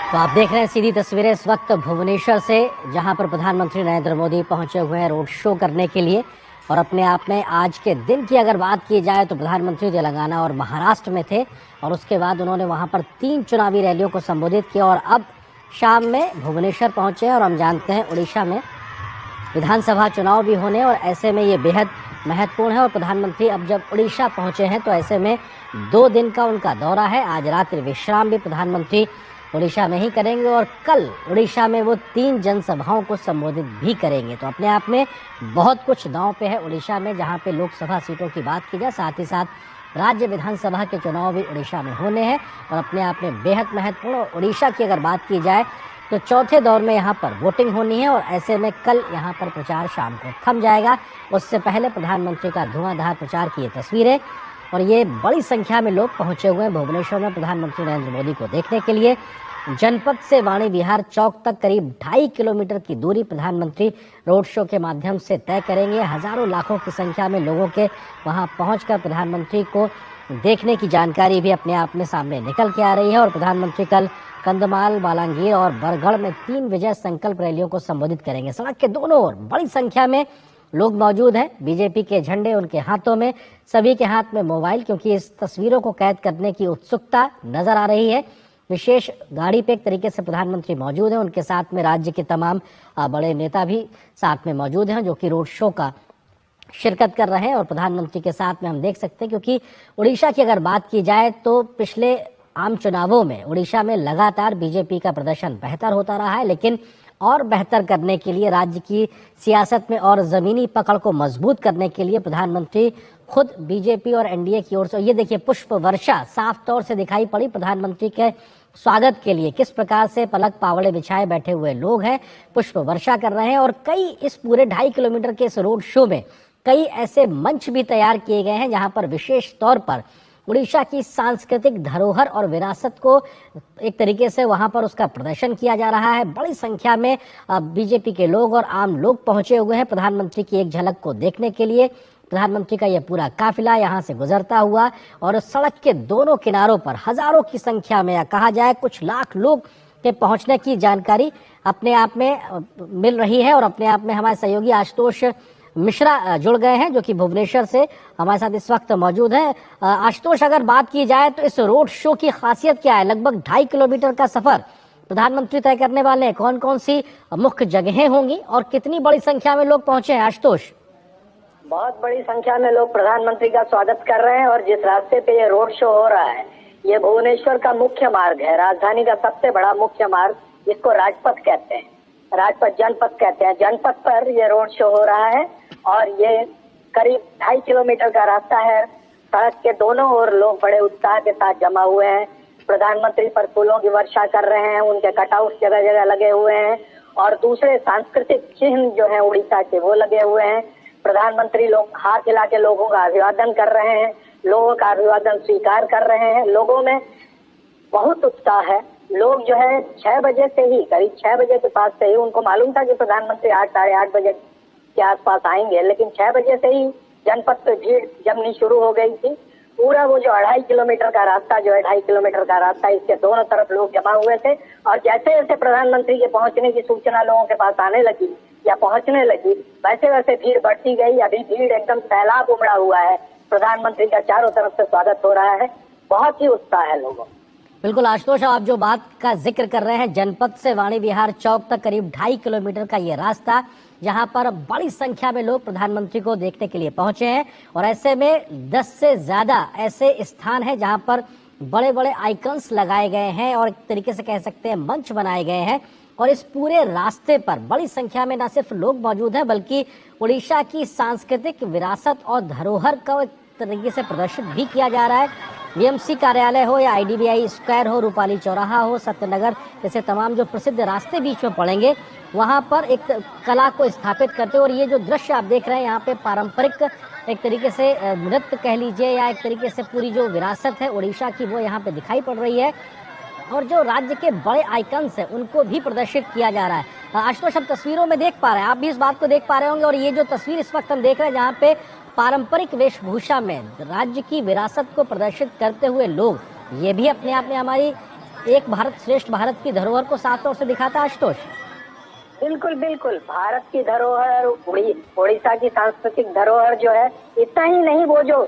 तो आप देख रहे हैं सीधी तस्वीरें इस वक्त भुवनेश्वर से, जहां पर प्रधानमंत्री नरेंद्र मोदी पहुंचे हुए हैं रोड शो करने के लिए। और अपने आप में आज के दिन की अगर बात की जाए तो प्रधानमंत्री तेलंगाना और महाराष्ट्र में थे और उसके बाद उन्होंने वहां पर 3 चुनावी रैलियों को संबोधित किया और अब शाम में भुवनेश्वर पहुंचे हैं। और हम जानते हैं उड़ीसा में विधानसभा चुनाव भी होने और ऐसे में ये बेहद महत्वपूर्ण है। और प्रधानमंत्री अब जब उड़ीसा पहुंचे हैं तो ऐसे में 2 दिन का उनका दौरा है। आज रात्रि विश्राम भी प्रधानमंत्री उड़ीसा में ही करेंगे और कल उड़ीसा में वो 3 जनसभाओं को संबोधित भी करेंगे। तो अपने आप में बहुत कुछ दांव पे है उड़ीसा में, जहां पे लोकसभा सीटों की बात की जाए, साथ ही साथ राज्य विधानसभा के चुनाव भी उड़ीसा में होने हैं और अपने आप में बेहद महत्वपूर्ण। और उड़ीसा की अगर बात की जाए तो चौथे दौर में यहाँ पर वोटिंग होनी है और ऐसे में कल यहाँ पर प्रचार शाम को थम जाएगा। उससे पहले प्रधानमंत्री का धुआंधार प्रचार की ये तस्वीरें और ये बड़ी संख्या में लोग पहुंचे हुए हैं भुवनेश्वर में प्रधानमंत्री नरेंद्र मोदी को देखने के लिए। जनपद से वाणी विहार चौक तक करीब 2.5 किलोमीटर की दूरी प्रधानमंत्री रोड शो के माध्यम से तय करेंगे। हजारों लाखों की संख्या में लोगों के वहां पहुंचकर प्रधानमंत्री को देखने की जानकारी भी अपने आप में सामने निकल के आ रही है। और प्रधानमंत्री कल कंधमाल, बालांगीर और बरगढ़ में 3 विजय संकल्प रैलियों को संबोधित करेंगे। सड़क के दोनों ओर बड़ी संख्या में लोग मौजूद हैं। बीजेपी के झंडे उनके हाथों में, सभी के हाथ में मोबाइल, क्योंकि इस तस्वीरों को कैद करने की उत्सुकता नजर आ रही है। विशेष गाड़ी पे एक तरीके से प्रधानमंत्री मौजूद हैं, उनके साथ में राज्य के तमाम बड़े नेता भी साथ में मौजूद हैं जो कि रोड शो का शिरकत कर रहे हैं। और प्रधानमंत्री के साथ में हम देख सकते हैं, क्योंकि उड़ीसा की अगर बात की जाए तो पिछले आम चुनावों में उड़ीसा में लगातार बीजेपी का प्रदर्शन बेहतर होता रहा है, लेकिन और बेहतर करने के लिए, राज्य की सियासत में और जमीनी पकड़ को मजबूत करने के लिए प्रधानमंत्री खुद बीजेपी और एनडीए की ओर से, ये देखिए पुष्प वर्षा साफ तौर से दिखाई पड़ी प्रधानमंत्री के स्वागत के लिए। किस प्रकार से पलक पावड़े बिछाए बैठे हुए लोग हैं, पुष्प वर्षा कर रहे हैं। और कई इस पूरे 2.5 किलोमीटर के इस रोड शो में कई ऐसे मंच भी तैयार किए गए हैं जहां पर विशेष तौर पर उड़ीसा की सांस्कृतिक धरोहर और विरासत को एक तरीके से वहां पर उसका प्रदर्शन किया जा रहा है। बड़ी संख्या में बीजेपी के लोग और आम लोग पहुंचे हुए हैं प्रधानमंत्री की एक झलक को देखने के लिए। प्रधानमंत्री का यह पूरा काफिला यहां से गुजरता हुआ और सड़क के दोनों किनारों पर हजारों की संख्या में, या कहा जाए कुछ लाख लोग के पहुंचने की जानकारी अपने आप में मिल रही है। और अपने आप में हमारे सहयोगी आशुतोष मिश्रा जुड़ गए हैं जो कि भुवनेश्वर से हमारे साथ इस वक्त मौजूद हैं। आशुतोष, अगर बात की जाए तो इस रोड शो की खासियत क्या है? लगभग 2.5 किलोमीटर का सफर प्रधानमंत्री तय करने वाले हैं। कौन कौन सी मुख्य जगहें होंगी और कितनी बड़ी संख्या में लोग पहुंचे हैं? आशुतोष, बहुत बड़ी संख्या में लोग प्रधानमंत्री का स्वागत कर रहे हैं और जिस रास्ते पे ये रोड शो हो रहा है, ये भुवनेश्वर का मुख्य मार्ग है, राजधानी का सबसे बड़ा मुख्य मार्ग, जिसको राजपथ कहते हैं, राजपथ जनपथ कहते हैं। जनपथ पर ये रोड शो हो रहा है और ये करीब 2.5 किलोमीटर का रास्ता है। सड़क के दोनों ओर लोग बड़े उत्साह के साथ जमा हुए हैं। प्रधानमंत्री पर फूलों की वर्षा कर रहे हैं, उनके कटआउट जगह जगह लगे हुए हैं और दूसरे सांस्कृतिक चिन्ह जो है उड़ीसा के वो लगे हुए हैं। प्रधानमंत्री लोग हाथ हिला के लोगों का अभिवादन कर रहे हैं, लोगों का अभिवादन स्वीकार कर रहे हैं। लोगों में बहुत उत्साह है। लोग जो है 6 बजे से ही, करीब 6 बजे के पास से ही, उनको मालूम था कि प्रधानमंत्री 8 साढ़े 8 बजे के आसपास आएंगे, लेकिन 6 बजे से ही जनपद पे भीड़ जमनी शुरू हो गई थी। पूरा वो जो 2.5 किलोमीटर का रास्ता जो है, 2.5 किलोमीटर का रास्ता, इसके दोनों तरफ लोग जमा हुए थे। और जैसे जैसे प्रधानमंत्री के पहुंचने की सूचना लोगों के पास आने लगी या पहुंचने लगी, वैसे वैसे भीड़ बढ़ती गई। अभी भीड़ एकदम सैलाब उमड़ा हुआ है। प्रधानमंत्री का चारों तरफ से स्वागत हो रहा है। बहुत ही उत्साह है लोगों। बिल्कुल आशुतोष, आप जो बात का जिक्र कर रहे हैं, जनपद से वाणी विहार चौक तक करीब 2.5 किलोमीटर का ये रास्ता, जहां पर बड़ी संख्या में लोग प्रधानमंत्री को देखने के लिए पहुंचे हैं। और ऐसे में 10 से ज्यादा ऐसे स्थान हैं जहां पर बड़े बड़े आइकन्स लगाए गए हैं और एक तरीके से कह सकते हैं मंच बनाए गए हैं। और इस पूरे रास्ते पर बड़ी संख्या में न सिर्फ लोग मौजूद हैं, बल्कि उड़ीसा की सांस्कृतिक विरासत और धरोहर का एक तरीके से प्रदर्शित भी किया जा रहा है। बीएमसी कार्यालय हो या आईडीबीआई स्क्वायर हो, रूपाली चौराहा हो, सत्यनगर, जैसे तमाम जो प्रसिद्ध रास्ते बीच में पड़ेंगे, वहां पर एक कला को स्थापित करते हैं। और ये जो दृश्य आप देख रहे हैं यहाँ पे, पारंपरिक एक तरीके से नृत्य कह लीजिए या एक तरीके से पूरी जो विरासत है उड़ीसा की, वो यहाँ पे दिखाई पड़ रही है। और जो राज्य के बड़े आइकन्स हैं उनको भी प्रदर्शित किया जा रहा है। आशुतोष, हम तस्वीरों में देख पा रहे हैं, आप भी इस बात को देख पा रहे होंगे। और ये जो तस्वीर इस वक्त हम देख रहे हैं, जहाँ पे पारंपरिक वेशभूषा में राज्य की विरासत को प्रदर्शित करते हुए लोग, ये भी अपने आप में हमारी एक भारत श्रेष्ठ भारत की धरोहर को साफ तौर से दिखाता है आशुतोष। बिल्कुल बिल्कुल, भारत की धरोहर, उड़ीसा की सांस्कृतिक धरोहर जो है, इतना ही नहीं, वो जो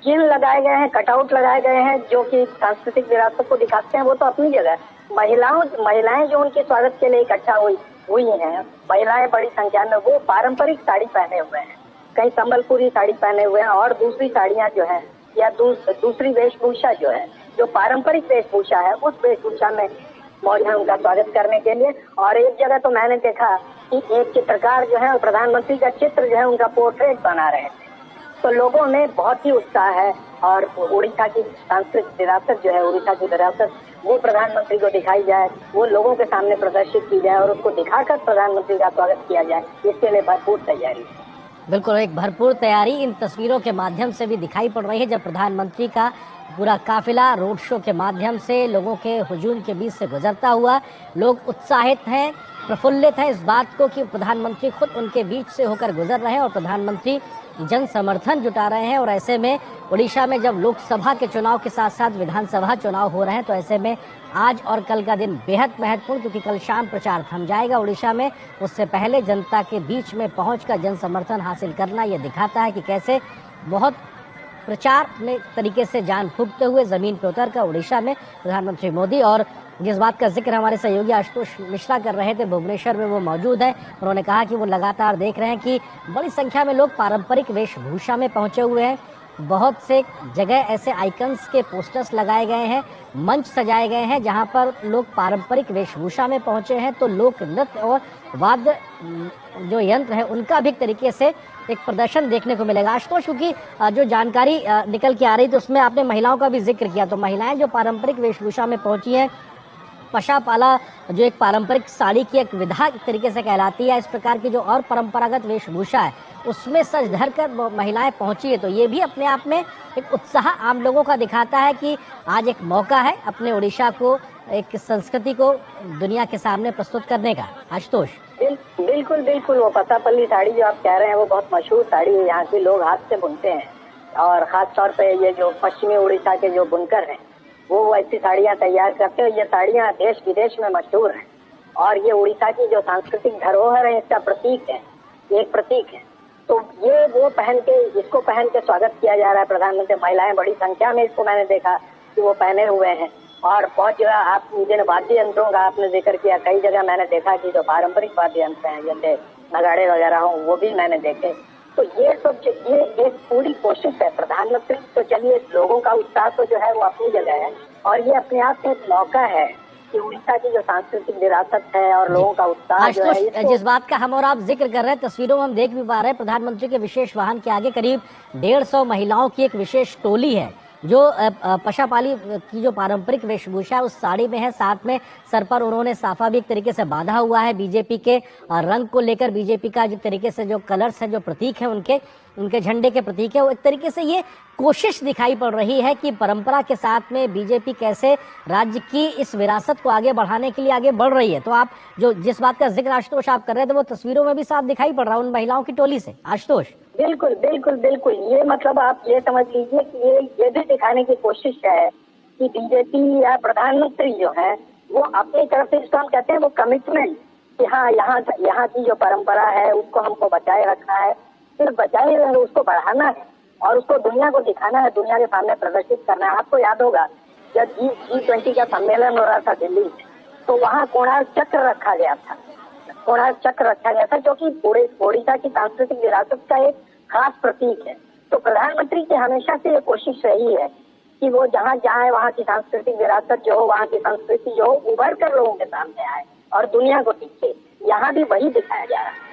चिन्ह लगाए गए हैं, कटआउट लगाए गए हैं जो कि सांस्कृतिक विरासत को दिखाते हैं, वो तो अपनी जगह। महिलाएं जो उनके स्वागत के लिए इकट्ठा हुई हैं, महिलाएं बड़ी संख्या में, वो पारंपरिक साड़ी पहने हुए हैं, कई संबलपुरी साड़ी पहने हुए हैं और दूसरी साड़ियां जो है या दूसरी वेशभूषा जो है, जो पारंपरिक वेशभूषा है, उस वेशभूषा में मौजूद है उनका स्वागत करने के लिए। और एक जगह तो मैंने देखा कि एक चित्रकार जो है, प्रधानमंत्री का चित्र जो है, उनका पोर्ट्रेट बना रहे थे। तो लोगों में बहुत ही उत्साह है और उड़ीसा की सांस्कृतिक विरासत जो है, उड़ीसा की विरासत, वो प्रधानमंत्री को दिखाई जाए, वो लोगों के सामने प्रदर्शित की जाए और उसको दिखाकर प्रधानमंत्री का स्वागत किया जाए, इसके लिए भरपूर तैयारी है। बिल्कुल, एक भरपूर तैयारी इन तस्वीरों के माध्यम से भी दिखाई पड़ रही है, जब प्रधानमंत्री का पूरा काफिला रोड शो के माध्यम से लोगों के हुजूम के बीच से गुजरता हुआ। लोग उत्साहित हैं, प्रफुल्लित हैं इस बात को कि प्रधानमंत्री खुद उनके बीच से होकर गुजर रहे हैं और प्रधानमंत्री जन समर्थन जुटा रहे हैं। और ऐसे में उड़ीसा में जब लोकसभा के चुनाव के साथ साथ विधानसभा चुनाव हो रहे हैं, तो ऐसे में आज और कल का दिन बेहद महत्वपूर्ण, क्योंकि कल शाम प्रचार थम जाएगा उड़ीसा में। उससे पहले जनता के बीच में पहुंचकर जन समर्थन हासिल करना, यह दिखाता है कि कैसे बहुत प्रचार में तरीके से जान फूंकते हुए जमीन पर उतरकर उड़ीसा में प्रधानमंत्री मोदी, और जिस बात का जिक्र हमारे सहयोगी आशुतोष मिश्रा कर रहे थे, भुवनेश्वर में वो मौजूद है। उन्होंने कहा कि वो लगातार देख रहे हैं कि बड़ी संख्या में लोग पारंपरिक वेशभूषा में पहुंचे हुए हैं। बहुत से जगह ऐसे आइकन्स के पोस्टर्स लगाए गए हैं, मंच सजाए गए हैं जहां पर लोग पारंपरिक वेशभूषा में पहुंचे हैं। तो लोक नृत्य और वाद्य जो यंत्र है उनका भी एक तरीके से एक प्रदर्शन देखने को मिलेगा आशुतोष, क्योंकि जो जानकारी निकल के आ रही थी उसमें आपने महिलाओं का भी जिक्र किया। तो महिलाएं जो पारंपरिक वेशभूषा में पहुंची हैं, पशापाला जो एक पारंपरिक साड़ी की एक विधा एक तरीके से कहलाती है, इस प्रकार की जो और परंपरागत वेशभूषा है उसमें सज धर कर महिलाएं पहुंची है। तो ये भी अपने आप में एक उत्साह आम लोगों का दिखाता है कि आज एक मौका है अपने उड़ीसा को, एक संस्कृति को दुनिया के सामने प्रस्तुत करने का। आशुतोष बिल्कुल बिल्कुल, वो पसापल्ली साड़ी जो आप कह रहे हैं वो बहुत मशहूर साड़ी है, यहाँ के लोग हाथ से बुनते हैं और खास तौर पे ये जो पश्चिमी उड़ीसा के जो बुनकर हैं वो ऐसी साड़ियाँ तैयार करते हैं। ये साड़ियाँ देश विदेश में मशहूर हैं और ये उड़ीसा की जो सांस्कृतिक धरोहर है इसका प्रतीक है, एक प्रतीक है। तो ये वो इसको पहन के स्वागत किया जा रहा है प्रधानमंत्री। महिलाएं बड़ी संख्या में, इसको मैंने देखा कि वो पहने हुए हैं और बहुत जगह आप जिन वाद्य यंत्रों का आपने जिक्र किया, कई जगह मैंने देखा कि जो पारंपरिक वाद्य यंत्र हैं जैसे नगाड़े वगैरह हो वो भी मैंने देखे। तो ये सब ये एक पूरी कोशिश है प्रधानमंत्री। तो चलिए, लोगों का उत्साह तो जो है वो अपनी जगह है और ये अपने आप में एक मौका है कि उड़ीसा की जो सांस्कृतिक विरासत है और लोगों का उत्साह जो है, जिस बात का हम और आप जिक्र कर रहे हैं, तस्वीरों में हम देख भी पा रहे हैं प्रधानमंत्री के विशेष वाहन के आगे करीब 150 महिलाओं की एक विशेष टोली है जो पशापाली की जो पारंपरिक वेशभूषा है उस साड़ी में है। साथ में सर पर उन्होंने साफा भी एक तरीके से बांधा हुआ है बीजेपी के रंग को लेकर। बीजेपी का जिस तरीके से जो कलर्स है, जो प्रतीक है उनके झंडे के प्रतीक है, वो एक तरीके से ये कोशिश दिखाई पड़ रही है कि परंपरा के साथ में बीजेपी कैसे राज्य की इस विरासत को आगे बढ़ाने के लिए आगे बढ़ रही है। तो आप जिस बात का जिक्र आशुतोष आप कर रहे थे वो तस्वीरों में भी साफ दिखाई पड़ रहा है उन महिलाओं की टोली से। आशुतोष बिल्कुल बिल्कुल बिल्कुल, ये मतलब आप ये समझ लीजिए कि ये भी दिखाने की कोशिश है कि बीजेपी या प्रधानमंत्री जो है वो अपनी तरफ से, इसको हम कहते हैं वो कमिटमेंट, कि हाँ यहाँ की जो परंपरा है उसको हमको बचाए रखना है, सिर्फ बचाए उसको बढ़ाना है और उसको दुनिया को दिखाना है, दुनिया के सामने प्रदर्शित करना है। आपको याद होगा जब G20 का सम्मेलन हो रहा था दिल्ली में, तो वहाँ कोणार्क चक्र रखा गया था, कोणार्क चक्र रखा गया था जो कि पूरे ओडिशा की सांस्कृतिक विरासत का एक खास प्रतीक है। तो प्रधानमंत्री की हमेशा से ये कोशिश रही है कि वो जहाँ जाए वहाँ की सांस्कृतिक विरासत जो हो, वहाँ की संस्कृति जो हो, उभर कर लोगों के सामने आए और दुनिया को दिखे। यहाँ भी वही दिखाया जा रहा है।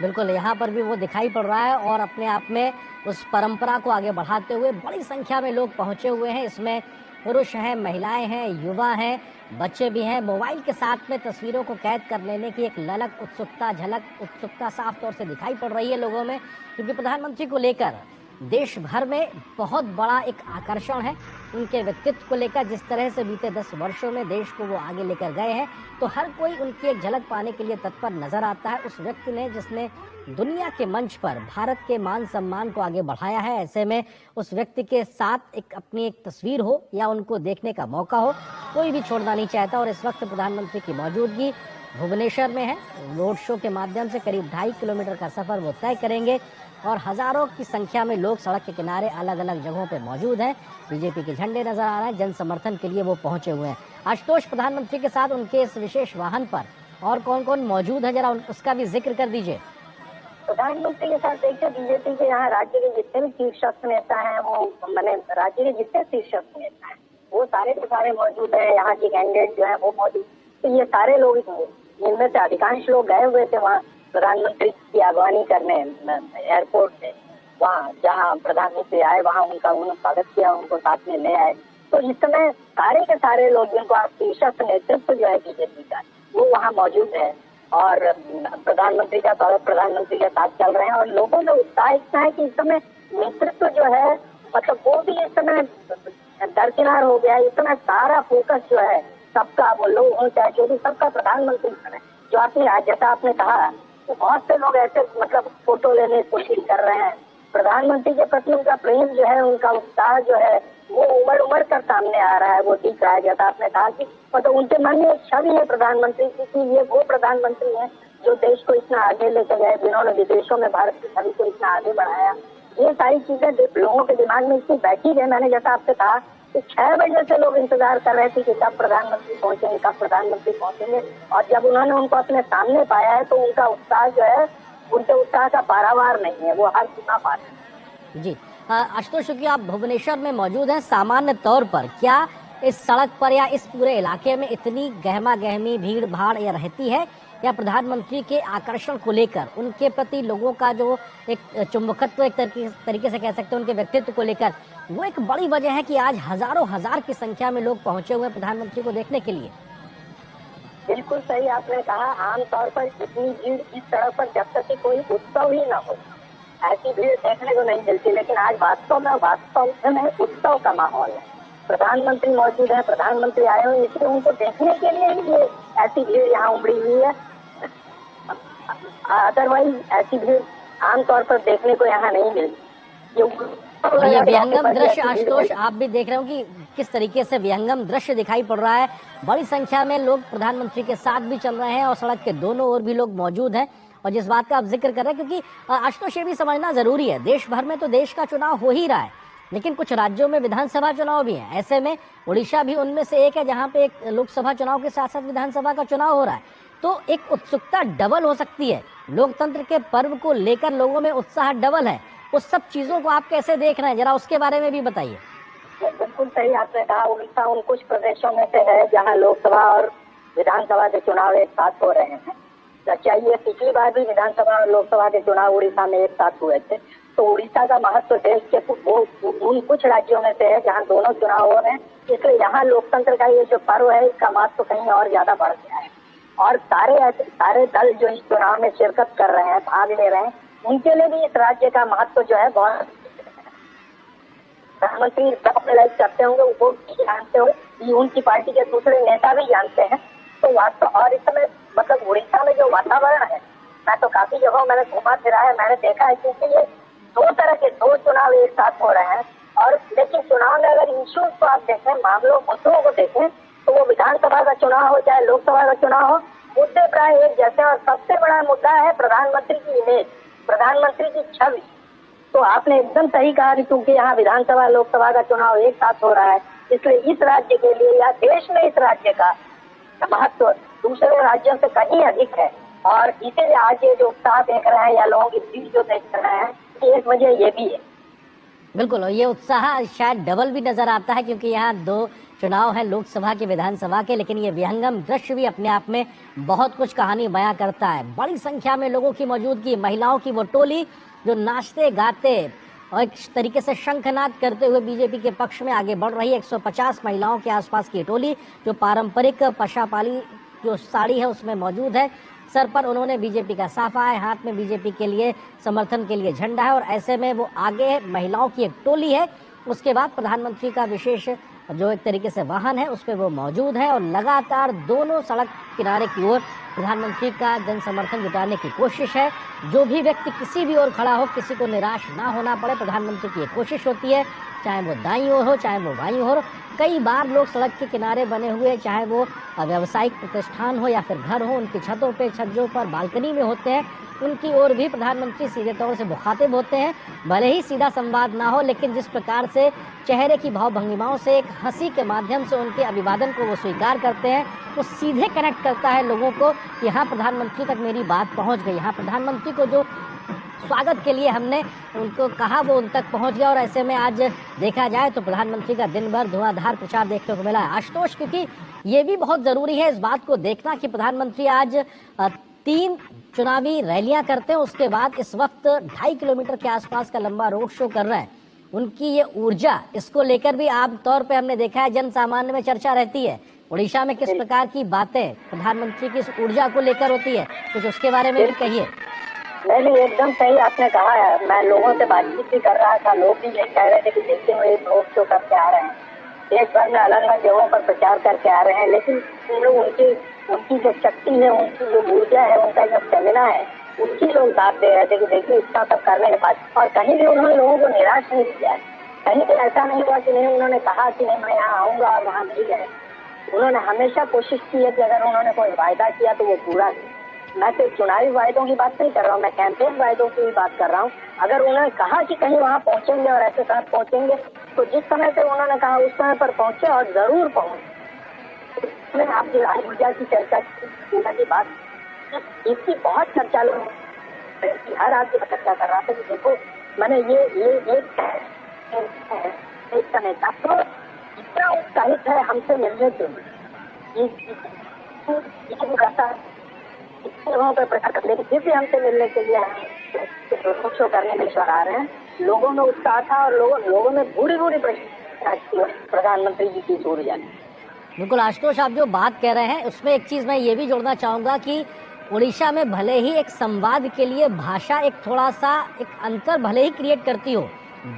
बिल्कुल, यहाँ पर भी वो दिखाई पड़ रहा है और अपने आप में उस परंपरा को आगे बढ़ाते हुए बड़ी संख्या में लोग पहुंचे हुए हैं। इसमें पुरुष हैं, महिलाएं हैं, युवा हैं, बच्चे भी हैं। मोबाइल के साथ में तस्वीरों को कैद कर लेने की एक ललक, उत्सुकता साफ तौर से दिखाई पड़ रही है लोगों में, क्योंकि प्रधानमंत्री को लेकर देश भर में बहुत बड़ा एक आकर्षण है उनके व्यक्तित्व को लेकर। जिस तरह से बीते 10 वर्षों में देश को वो आगे लेकर गए हैं, तो हर कोई उनकी एक झलक पाने के लिए तत्पर नजर आता है। उस व्यक्ति ने जिसने दुनिया के मंच पर भारत के मान सम्मान को आगे बढ़ाया है, ऐसे में उस व्यक्ति के साथ अपनी एक तस्वीर हो या उनको देखने का मौका हो, कोई भी छोड़ना नहीं चाहता। और इस वक्त प्रधानमंत्री की मौजूदगी भुवनेश्वर में है। रोड शो के माध्यम से करीब 2.5 किलोमीटर का सफर वो तय करेंगे और हजारों की संख्या में लोग सड़क के किनारे अलग अलग जगहों पे मौजूद हैं। बीजेपी के झंडे नजर आ रहे हैं, जन समर्थन के लिए वो पहुंचे हुए हैं। आशुतोष, प्रधानमंत्री के साथ उनके इस विशेष वाहन पर और कौन कौन मौजूद है, जरा उसका भी जिक्र कर दीजिए। प्रधानमंत्री के साथ देखिए, बीजेपी के यहाँ राज्य के जितने भी शीर्षस्थ नेता हैं, वो मैंने राज्य के जितने शीर्षस्थ नेता हैं वो सारे के सारे मौजूद है। यहाँ के कैंडिडेट जो है वो मौजूद, तो ये सारे लोग, इनमें से अधिकांश लोग गए हुए थे वहाँ प्रधानमंत्री की अगवानी करने एयरपोर्ट से। वहाँ जहाँ प्रधानमंत्री आए वहाँ उन्होंने स्वागत किया, उनको साथ में ले आए। तो इस समय सारे के सारे लोग, जिनको आप शीर्षस्थ नेतृत्व जो है बीजेपी का, वो वहाँ मौजूद है और प्रधानमंत्री का स्वागत प्रधानमंत्री के साथ चल रहे हैं। और लोगों में उत्साह इतना है कि इस समय नेतृत्व जो है, मतलब वो भी इस समय दरकिनार हो गया है। इस समय सारा फोकस जो है सबका, वो लोग हो चाहे जो भी, सबका प्रधानमंत्री पर है। जो आपने आज जैसा आपने कहा, तो बहुत से लोग ऐसे मतलब फोटो लेने की कोशिश कर रहे हैं। प्रधानमंत्री के प्रति उनका प्रेम जो है, उनका उत्साह जो है, वो उमड़ कर सामने आ रहा है, वो दिख रहा है। जैसा आपने कहा कि मतलब उनके मन में एक छवि है प्रधानमंत्री की कि ये वो प्रधानमंत्री है जो देश को इतना आगे लेकर गए, जिन्होंने विदेशों में भारत की छवि को इतना आगे बढ़ाया। ये सारी चीजें लोगों के दिमाग में इतनी बैठी है। मैंने जैसा आपसे कहा कि 6 बजे से लोग इंतजार कर रहे थे कि कब प्रधानमंत्री पहुंचेंगे, कब प्रधानमंत्री पहुंचेंगे। और जब उन्होंने उनको अपने सामने पाया है, तो उनका उत्साह जो है, उनके उत्साह का पारावार नहीं है, वो हर सीमा पार है। जी आशुतोष, क्योंकि आप भुवनेश्वर में मौजूद हैं, सामान्य तौर पर क्या इस सड़क पर या इस पूरे इलाके में इतनी गहमा गहमी भीड़ भाड़ या रहती है, या प्रधानमंत्री के आकर्षण को लेकर उनके प्रति लोगों का जो एक चुंबकत्व, एक तरीके से कह सकते हैं उनके व्यक्तित्व को लेकर, वो एक बड़ी वजह है कि आज हजारों हजार की संख्या में लोग पहुंचे हुए प्रधानमंत्री को देखने के लिए? बिल्कुल सही आपने कहा। आमतौर पर इतनी भीड़ इस सड़क पर जब तक कि कोई उत्सव ही ना हो, ऐसी भीड़ देखने को नहीं मिलती। लेकिन आज वास्तव में उत्सव का माहौल है। प्रधानमंत्री मौजूद है, प्रधानमंत्री आए हुए, इसलिए उनको देखने के लिए ही ये ऐसी भीड़ यहाँ उमड़ी हुई है। अदरवाइज ऐसी भीड़ आमतौर पर देखने को यहाँ नहीं मिलती। ये विहंगम दृश्य आशुतोष आप भी देख रहे हो कि किस तरीके से विहंगम दृश्य दिखाई पड़ रहा है। बड़ी संख्या में लोग प्रधानमंत्री के साथ भी चल रहे हैं और सड़क के दोनों ओर भी लोग मौजूद हैं। और जिस बात का आप जिक्र कर रहे हैं, क्योंकि आशुतोष ये भी समझना जरूरी है, देश भर में तो देश का चुनाव हो ही रहा है, लेकिन कुछ राज्यों में विधानसभा चुनाव भी है। ऐसे में उड़ीसा भी उनमें से एक है जहां पे एक लोकसभा चुनाव के साथ साथ विधानसभा का चुनाव हो रहा है। तो एक उत्सुकता डबल हो सकती है। लोकतंत्र के पर्व को लेकर लोगों में उत्साह डबल है। उस सब चीजों को आप कैसे देख रहे हैं, जरा उसके बारे में भी बताइए। बिल्कुल सही आपने कहा। उड़ीसा उन कुछ प्रदेशों में से है जहाँ लोकसभा और विधानसभा के चुनाव एक साथ हो रहे हैं। सच्चाई ये, पिछली बार भी विधानसभा और लोकसभा के चुनाव उड़ीसा में एक साथ हुए थे। तो उड़ीसा का महत्व देश के उन कुछ राज्यों में से है जहाँ दोनों चुनाव हो रहे हैं। इसलिए यहाँ लोकतंत्र का ये जो पर्व है, इसका महत्व कहीं और ज्यादा बढ़ गया है। और सारे दल जो इस चुनाव में शिरकत कर रहे हैं, भाग ले रहे हैं, उनके लिए भी इस राज्य का महत्व जो है बहुत। प्रधानमंत्री लाइक करते होंगे, वो जानते हो कि उनकी पार्टी के दूसरे नेता भी जानते हैं। तो वास्तव और इस समय मतलब उड़ीसा में जो वातावरण है, मैं तो काफी जगह मैंने घूमा फिरा है, मैंने देखा है, क्योंकि ये दो तरह के दो चुनाव एक साथ हो रहे हैं। और लेकिन चुनाव में अगर इश्यूज को आप देखें, मामलों मुद्दों को देखें, तो वो विधानसभा का चुनाव हो चाहे लोकसभा का चुनाव हो, मुद्दे प्राय एक जैसे। और सबसे बड़ा मुद्दा है प्रधानमंत्री की इमेज, प्रधानमंत्री की छवि। तो आपने एकदम सही कहा कि क्योंकि यहाँ विधानसभा लोकसभा का चुनाव एक साथ हो रहा है, इसलिए इस राज्य के लिए या देश में इस राज्य का महत्व दूसरे राज्यों से कहीं अधिक है। और इसीलिए आज ये जो उत्साह देख रहे हैं या लोगों की भीड़ जो देख रहे हैं, एक वजह ये भी है। बिल्कुल, और ये उत्साह शायद डबल भी नजर आता है क्योंकि यहाँ दो चुनाव है, लोकसभा के विधानसभा के। लेकिन ये विहंगम दृश्य भी अपने आप में बहुत कुछ कहानी बयां करता है। बड़ी संख्या में लोगों की मौजूदगी, महिलाओं की वो टोली जो नाचते गाते और एक तरीके से शंखनाद करते हुए बीजेपी के पक्ष में आगे बढ़ रही है। 150 महिलाओं के आसपास की टोली जो पारंपरिक पशापाली जो साड़ी है उसमें मौजूद है। सर पर उन्होंने बीजेपी का साफा है, हाथ में बीजेपी के लिए समर्थन के लिए झंडा है और ऐसे में वो आगे है, महिलाओं की एक टोली है। उसके बाद प्रधानमंत्री का विशेष जो एक तरीके से वाहन है उस पर वो मौजूद है और लगातार दोनों सड़क किनारे की ओर प्रधानमंत्री का जन समर्थन जुटाने की कोशिश है। जो भी व्यक्ति किसी भी ओर खड़ा हो, किसी को निराश ना होना पड़े, प्रधानमंत्री की एक कोशिश होती है, चाहे वो दाईं ओर हो चाहे वो बाईं ओर हो। कई बार लोग सड़क के किनारे बने हुए, चाहे वो व्यावसायिक प्रतिष्ठान हो या फिर घर हो, उनकी छतों पे, छज्जों पर, बालकनी में होते हैं, उनकी ओर भी प्रधानमंत्री सीधे तौर से मुखातिब होते हैं। भले ही सीधा संवाद ना हो, लेकिन जिस प्रकार से चेहरे की भाव भंगिमाओं से, एक हंसी के माध्यम से उनके अभिवादन को वो स्वीकार करते हैं, वो सीधे कनेक्ट करता है लोगों को कि यहाँ प्रधानमंत्री तक मेरी बात पहुँच गई। यहाँ प्रधानमंत्री को जो स्वागत के लिए हमने उनको कहा वो उन तक पहुंच गया। और ऐसे में आज देखा जाए तो प्रधानमंत्री का दिन भर धुआंधार प्रचार देखने को मिला है आशुतोष, क्योंकि ये भी बहुत जरूरी है इस बात को देखना कि प्रधानमंत्री आज 3 चुनावी रैलियां करते हैं, उसके बाद इस वक्त 2.5 किलोमीटर के आसपास का लंबा रोड शो कर रहे हैं। उनकी ये ऊर्जा, इसको लेकर भी आमतौर पर हमने देखा है जन सामान्य में चर्चा रहती है। उड़ीसा में किस प्रकार की बातें प्रधानमंत्री की इस ऊर्जा को लेकर होती है, कुछ उसके बारे में भी कहिए। नहीं, एकदम सही आपने कहा है। मैं लोगों से बातचीत भी कर रहा था, लोग भी यही कह रहे थे कि देखते हुए रोड शो करके आ रहे हैं, देश भर में अलग अलग जगहों पर प्रचार करके आ रहे हैं, लेकिन लोग उनकी जो शक्ति है, उनकी जो ऊर्जा है, उनका जो स्टेमिना है, उसकी लोग दाद दे रहे थे कि देखिए इतना सब करने के बाद। और कहीं भी उन्होंने लोगों को निराश नहीं किया है, कहीं भी ऐसा नहीं हुआ कि नहीं उन्होंने कहा कि नहीं मैं यहाँ आऊंगा और वहाँ नहीं गए। उन्होंने हमेशा कोशिश की है कि अगर उन्होंने कोई वायदा किया तो वो पूरा किया। मैं सिर्फ चुनावी वायदों की बात नहीं कर रहा हूँ, मैं कैंपेन वायदों की भी बात कर रहा हूँ। अगर उन्होंने कहा कि कहीं वहाँ पहुंचेंगे और ऐसे साथ पहुंचेंगे, तो जिस समय पे उन्होंने कहा उस समय पर पहुंचे और जरूर पहुंचे। इसमें आपकी ऊर्जा की चर्चा की बात, इसकी बहुत चर्चा लोग, हर आदमी चर्चा कर रहा था कि देखो मैंने ये एक नेता तो इतना उत्साहित है हमसे मिलने के लिए, वहाँ पर प्रचार करने के लिए हमसे मिलने के लिए रोड शो करने के लिए आ रहे हैं। लोगों में उत्साह था और लोगों ने पूरी प्रधानमंत्री जी की ऊर्जा। बिल्कुल आशुतोष, आप जो बात कह रहे हैं उसमें एक चीज मैं ये भी जोड़ना चाहूंगा कि उड़ीसा में भले ही एक संवाद के लिए भाषा एक थोड़ा सा एक अंतर भले ही क्रिएट करती हो,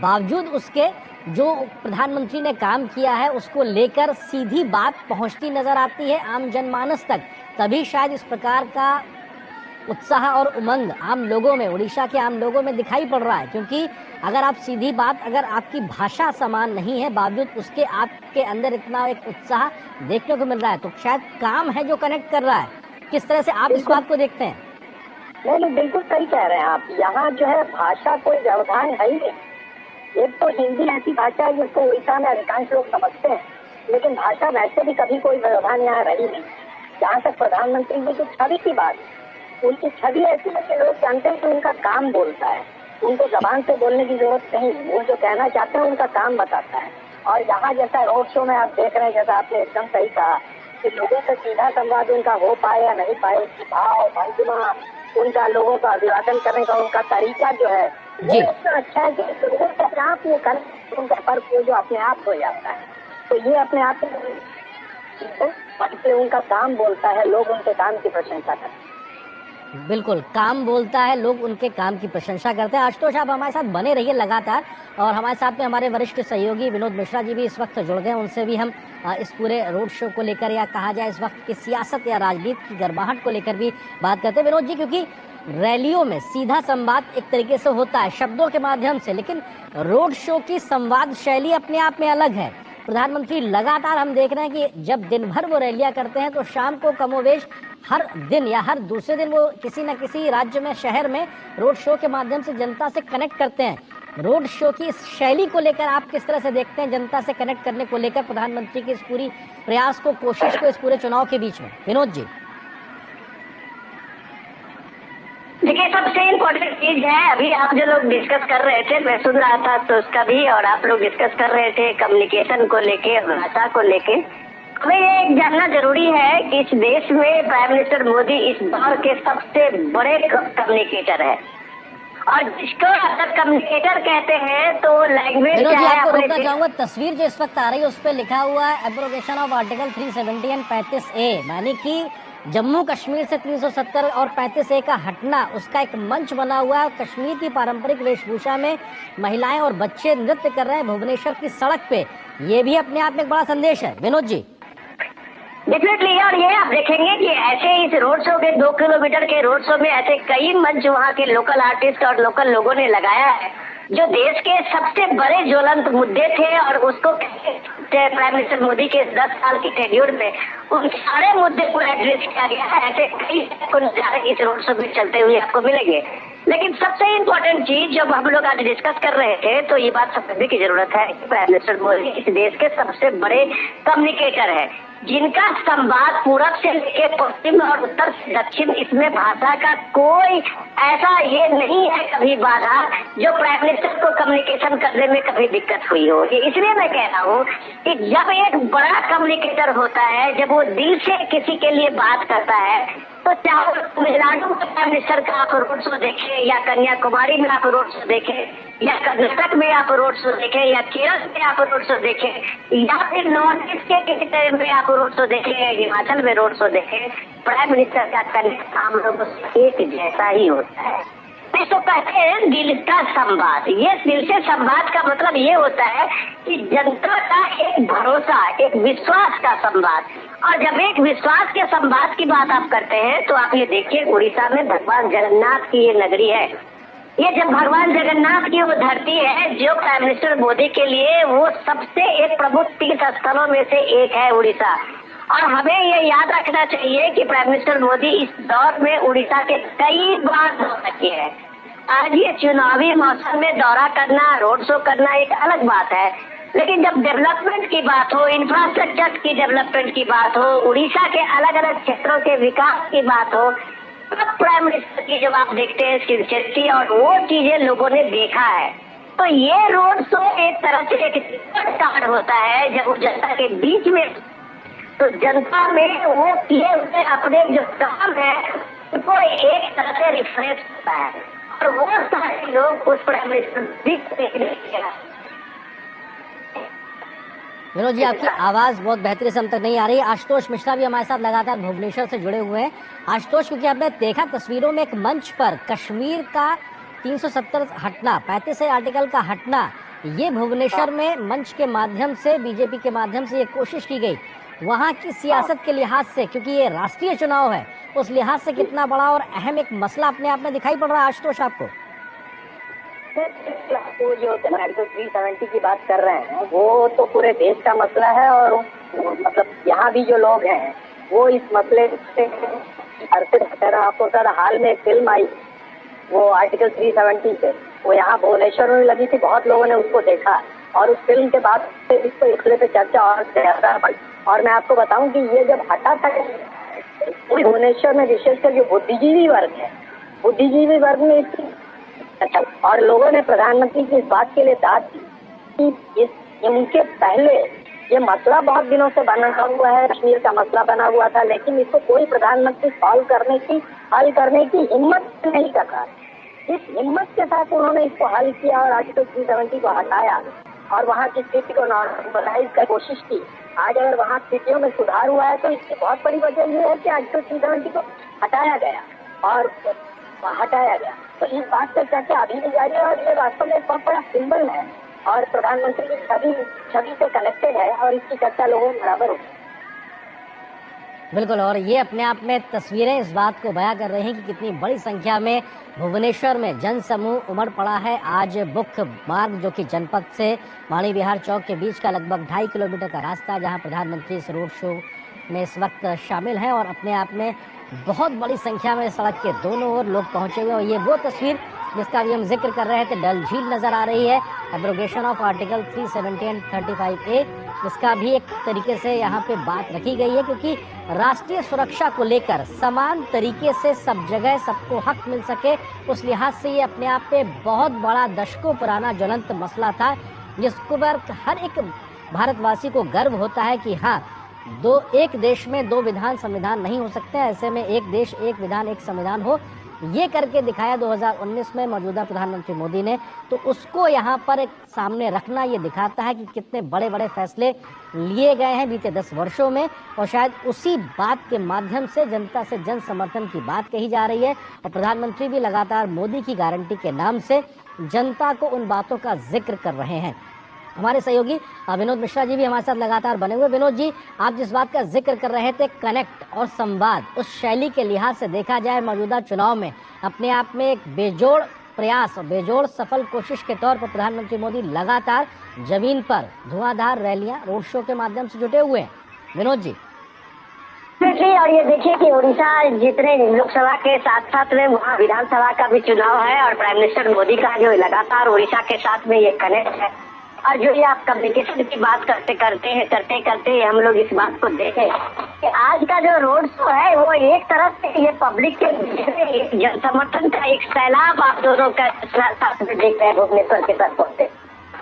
बावजूद उसके जो प्रधानमंत्री ने काम किया है उसको लेकर सीधी बात पहुंचती नजर आती है आम जनमानस तक। तभी शायद इस प्रकार का उत्साह और उमंग आम लोगों में, उड़ीसा के आम लोगों में दिखाई पड़ रहा है। क्योंकि अगर आप सीधी बात, अगर आपकी भाषा समान नहीं है, बावजूद उसके आपके अंदर इतना एक उत्साह देखने को मिल रहा है, तो शायद काम है जो कनेक्ट कर रहा है। किस तरह से आप इस बात को देखते हैं? नहीं, बिल्कुल सही कह रहे हैं आप। यहाँ जो है भाषा कोई व्यवधान है ही नहीं। एक तो हिंदी ऐसी भाषा है जिसको उड़ीसा में अधिकांश लोग समझते हैं, लेकिन भाषा वैसे भी कभी कोई व्यवधान यहाँ रही नहीं। जहाँ तक प्रधानमंत्री जी की छवि की बात, उनकी छवि ऐसी है कि लोग जानते हैं कि उनका काम बोलता है, उनको जबान से बोलने की जरूरत नहीं, वो जो कहना चाहते हैं उनका काम बताता है। और यहाँ जैसा रोड शो में आप देख रहे हैं, जैसा आपने एकदम सही कहा कि लोगों से सीधा संवाद उनका हो पाए या नहीं पाए, उसकी भाव भंगिमा, उनका लोगों का अभिवादन करने का उनका तरीका जो है वो इतना अच्छा है कि लोगों के अपने आप वो कर उनका फर्क जो अपने आप हो जाता है। तो ये अपने आप में उनका काम बोलता है, लोग उनके काम की प्रशंसा करते हैं। बिल्कुल, काम बोलता है, लोग उनके काम की प्रशंसा करते हैं। आशुतोष, आप हमारे साथ बने रहिए लगातार, और हमारे साथ में हमारे वरिष्ठ सहयोगी विनोद मिश्रा जी भी इस वक्त जुड़ गए। उनसे भी हम इस पूरे रोड शो को लेकर, या कहा जाए इस वक्त की सियासत या राजनीति की गर्माहट को लेकर भी बात करते हैं। विनोद जी, क्योंकि रैलियों में सीधा संवाद एक तरीके से होता है शब्दों के माध्यम से, लेकिन रोड शो की संवाद शैली अपने आप में अलग है। प्रधानमंत्री लगातार हम देख रहे हैं कि जब दिन भर वो रैलियां करते हैं तो शाम को कमोवेश हर दिन या हर दूसरे दिन वो किसी न किसी राज्य में, शहर में रोड शो के माध्यम से जनता से कनेक्ट करते हैं। रोड शो की इस शैली को लेकर आप किस तरह से देखते हैं, जनता से कनेक्ट करने को लेकर प्रधानमंत्री की इस पूरी प्रयास को, कोशिश को, इस पूरे चुनाव के बीच में? विनोद जी। देखिए, सबसे इम्पोर्टेंट चीज है, अभी आप जो लोग डिस्कस कर रहे थे, मैं सुन रहा था तो उसका भी, और आप लोग डिस्कस कर रहे थे कम्युनिकेशन को लेके, भाषा को लेके। हमें ये जानना जरूरी है कि इस देश में प्राइम मिनिस्टर मोदी इस दौर के सबसे बड़े कम्युनिकेटर है, और जिसको अगर कम्युनिकेटर कहते हैं तो लैंग्वेज क्या है। आपको रोकना चाहूंगा, तस्वीर जो इस वक्त आ रही है उस पर लिखा हुआ है abrogation of article 370 and 35A, यानी कि जम्मू कश्मीर से 370 और 35A का हटना उसका एक मंच बना हुआ है। कश्मीर की पारंपरिक वेशभूषा में महिलाएं और बच्चे नृत्य कर रहे हैं भुवनेश्वर की सड़क पे। ये भी अपने आप में एक बड़ा संदेश है। विनोद जी, डेफिनेटली। और ये आप देखेंगे कि ऐसे इस रोड शो के 2 किलोमीटर के रोड शो में ऐसे कई मंच वहाँ के लोकल आर्टिस्ट और लोकल लोगों ने लगाया है जो देश के सबसे बड़े ज्वलंत मुद्दे थे, और उसको प्राइम मिनिस्टर मोदी के 10 साल की टेन्योर में उन सारे मुद्दे को एड्रेस किया गया है। ऐसे कई नजारे इस रोड शो में चलते हुए आपको मिलेंगे। लेकिन सबसे इम्पोर्टेंट चीज जब हम लोग आज डिस्कस कर रहे थे तो ये बात समझने की जरूरत है कि प्राइम मिनिस्टर मोदी इस देश के सबसे बड़े कम्युनिकेटर है, जिनका संवाद पूरब से लेकर पश्चिम और उत्तर से दक्षिण, इसमें भाषा का कोई ऐसा ये नहीं है कभी बाधा जो प्राइम मिनिस्टर को कम्युनिकेशन करने में कभी दिक्कत हुई हो। इसलिए मैं कह रहा हूँ कि जब एक बड़ा कम्युनिकेटर होता है, जब वो दिल से किसी के लिए बात करता है, तो चाहे तमिलनाडु में प्राइम मिनिस्टर का आप रोड शो देखें, या कन्याकुमारी में आप रोड शो देखें, या कर्नाटक में आप रोड शो देखें, या केरल में आप रोड शो देखें, या फिर नॉर्थ ईस्ट के किसी तरह में आप रोड शो देखें, या हिमाचल में रोड शो देखें, प्राइम मिनिस्टर का करने हम लोगों से एक जैसा ही होता है। तो कहते हैं दिल का संवाद। ये दिल से संवाद का मतलब ये होता है कि जनता का एक भरोसा, एक विश्वास का संवाद। और जब एक विश्वास के संवाद की बात आप करते हैं तो आप ये देखिए, उड़ीसा में भगवान जगन्नाथ की ये नगरी है। ये जब भगवान जगन्नाथ की वो धरती है जो प्राइम मिनिस्टर मोदी के लिए वो सबसे एक प्रमुख तीर्थ स्थलों में से एक है उड़ीसा। और हमें ये याद रखना चाहिए कि प्राइम मिनिस्टर मोदी इस दौर में उड़ीसा के कई बार दौरा किए हैं। आज ये चुनावी मौसम में दौरा करना, रोड शो करना एक अलग बात है, लेकिन जब डेवलपमेंट की बात हो, इंफ्रास्ट्रक्चर की डेवलपमेंट की बात हो, उड़ीसा के अलग अलग क्षेत्रों के विकास की बात हो, तब प्राइम मिनिस्टर की जब आप देखते हैं सिंसियरिटी और वो चीजें लोगों ने देखा है। तो ये रोड शो एक तरह से एक कार्ड होता है जब वो जनता के बीच में, तो जनता में वो किए हुए अपने जो काम है वो एक तरह से रिफ्रेश होता है, और वो सारे लोग उस प्राइम मिनिस्टर। विनोद जी, आपकी आवाज बहुत बेहतरीन से हम तक नहीं आ रही है। आशुतोष मिश्रा भी हमारे साथ लगातार भुवनेश्वर से जुड़े हुए हैं। आशुतोष, क्योंकि आपने देखा तस्वीरों में एक मंच पर कश्मीर का 370 हटना, 35A आर्टिकल का हटना, ये भुवनेश्वर में मंच के माध्यम से, बीजेपी के माध्यम से ये कोशिश की गई। वहाँ की सियासत के लिहाज से, क्योंकि ये राष्ट्रीय चुनाव है, उस लिहाज से कितना बड़ा और अहम एक मसला अपने आप में दिखाई पड़ रहा है आशुतोष आपको? वो जो आर्टिकल 370 की बात कर रहे हैं वो तो पूरे देश का मसला है, और मतलब यहाँ भी जो लोग हैं वो इस मसले से आपको सर हाल में एक फिल्म आई वो आर्टिकल 370 पे, वो यहाँ भुवनेश्वर में लगी थी, बहुत लोगों ने उसको देखा, और उस फिल्म के बाद से इसको इसलिए पे चर्चा और ज्यादा बढ़ी। और मैं आपको बताऊं कि ये जब हटा था भुवनेश्वर में, विशेषकर जो बुद्धिजीवी वर्ग है, बुद्धिजीवी वर्ग में इसकी अच्छा, और लोगों ने प्रधानमंत्री की इस बात के लिए दाद दी कि इनके पहले ये मसला बहुत दिनों से बना हुआ है, कश्मीर का मसला बना हुआ था, लेकिन इसको कोई प्रधानमंत्री हल करने की हिम्मत नहीं कर रहा। इस हिम्मत के साथ उन्होंने इसको हल किया और आर्टिकल 370 को हटाया और वहाँ की स्थिति को नॉर्मलाइज की कोशिश की। आज अगर वहाँ स्थितियों में सुधार हुआ है तो इसकी बहुत बड़ी वजह ये है कि आर्टिकल 370 को हटाया गया। तो इस बात पर चर्चा अभी भी जारी है, और ये वास्तव में बहुत बड़ा सिंबल है और प्रधानमंत्री की छवि से कनेक्टेड है, और इसकी चर्चा लोगों में बराबर होगी। बिल्कुल, और ये अपने आप में तस्वीरें इस बात को बयां कर रही हैं कि कितनी बड़ी संख्या में भुवनेश्वर में जन समूह उमड़ पड़ा है। आज मुख्य मार्ग जो कि जनपद से वाणी विहार चौक के बीच का लगभग 2.5 किलोमीटर का रास्ता, जहां प्रधानमंत्री इस रोड शो में इस वक्त शामिल हैं, और अपने आप में बहुत बड़ी संख्या में सड़क के दोनों ओर लोग पहुंचे हुए। और ये वो तस्वीर जिसका भी हम जिक्र कर रहे थे, डल झील नजर आ रही है, abrogation of article 370 and 35A, इसका भी एक तरीके से यहाँ पे बात रखी गई है, क्योंकि राष्ट्रीय सुरक्षा को लेकर समान तरीके से सब जगह सबको हक मिल सके, उस लिहाज से ये अपने आप पे बहुत बड़ा दशकों पुराना ज्वलंत मसला था, जिसको पर हर एक भारतवासी को गर्व होता है कि हाँ, एक देश में 2 विधान संविधान नहीं हो सकते, ऐसे में एक देश एक विधान एक संविधान हो, ये करके दिखाया 2019 में मौजूदा प्रधानमंत्री मोदी ने, तो उसको यहाँ पर एक सामने रखना ये दिखाता है कि कितने बड़े बड़े फैसले लिए गए हैं बीते 10 वर्षों में, और शायद उसी बात के माध्यम से जनता से जन समर्थन की बात कही जा रही है। और प्रधानमंत्री भी लगातार मोदी की गारंटी के नाम से जनता को उन बातों का जिक्र कर रहे हैं। हमारे सहयोगी विनोद मिश्रा जी भी हमारे साथ लगातार बने हुए। विनोद जी, आप जिस बात का जिक्र कर रहे थे, कनेक्ट और संवाद, उस शैली के लिहाज से देखा जाए मौजूदा चुनाव में अपने आप में एक बेजोड़ प्रयास और बेजोड़ सफल कोशिश के तौर पर प्रधानमंत्री मोदी लगातार जमीन पर धुआंधार रैलियां, रोड शो के माध्यम से जुटे हुए हैं। विनोद जी, और ये देखिए कि उड़ीसा जितने लोकसभा के साथ साथ में वहाँ विधानसभा का भी चुनाव है, और प्राइम मिनिस्टर मोदी का जो लगातार उड़ीसा के साथ में ये कनेक्ट है। और जो ये आप कम्युनिकेशन की बात करते करते हम लोग इस बात को देखें कि आज का जो रोड शो है वो एक तरफ से ये पब्लिक के एक जन समर्थन का एक सैलाब आप दोनों का साथ में देख रहे हैं भुवनेश्वर के साथ पहुंचे।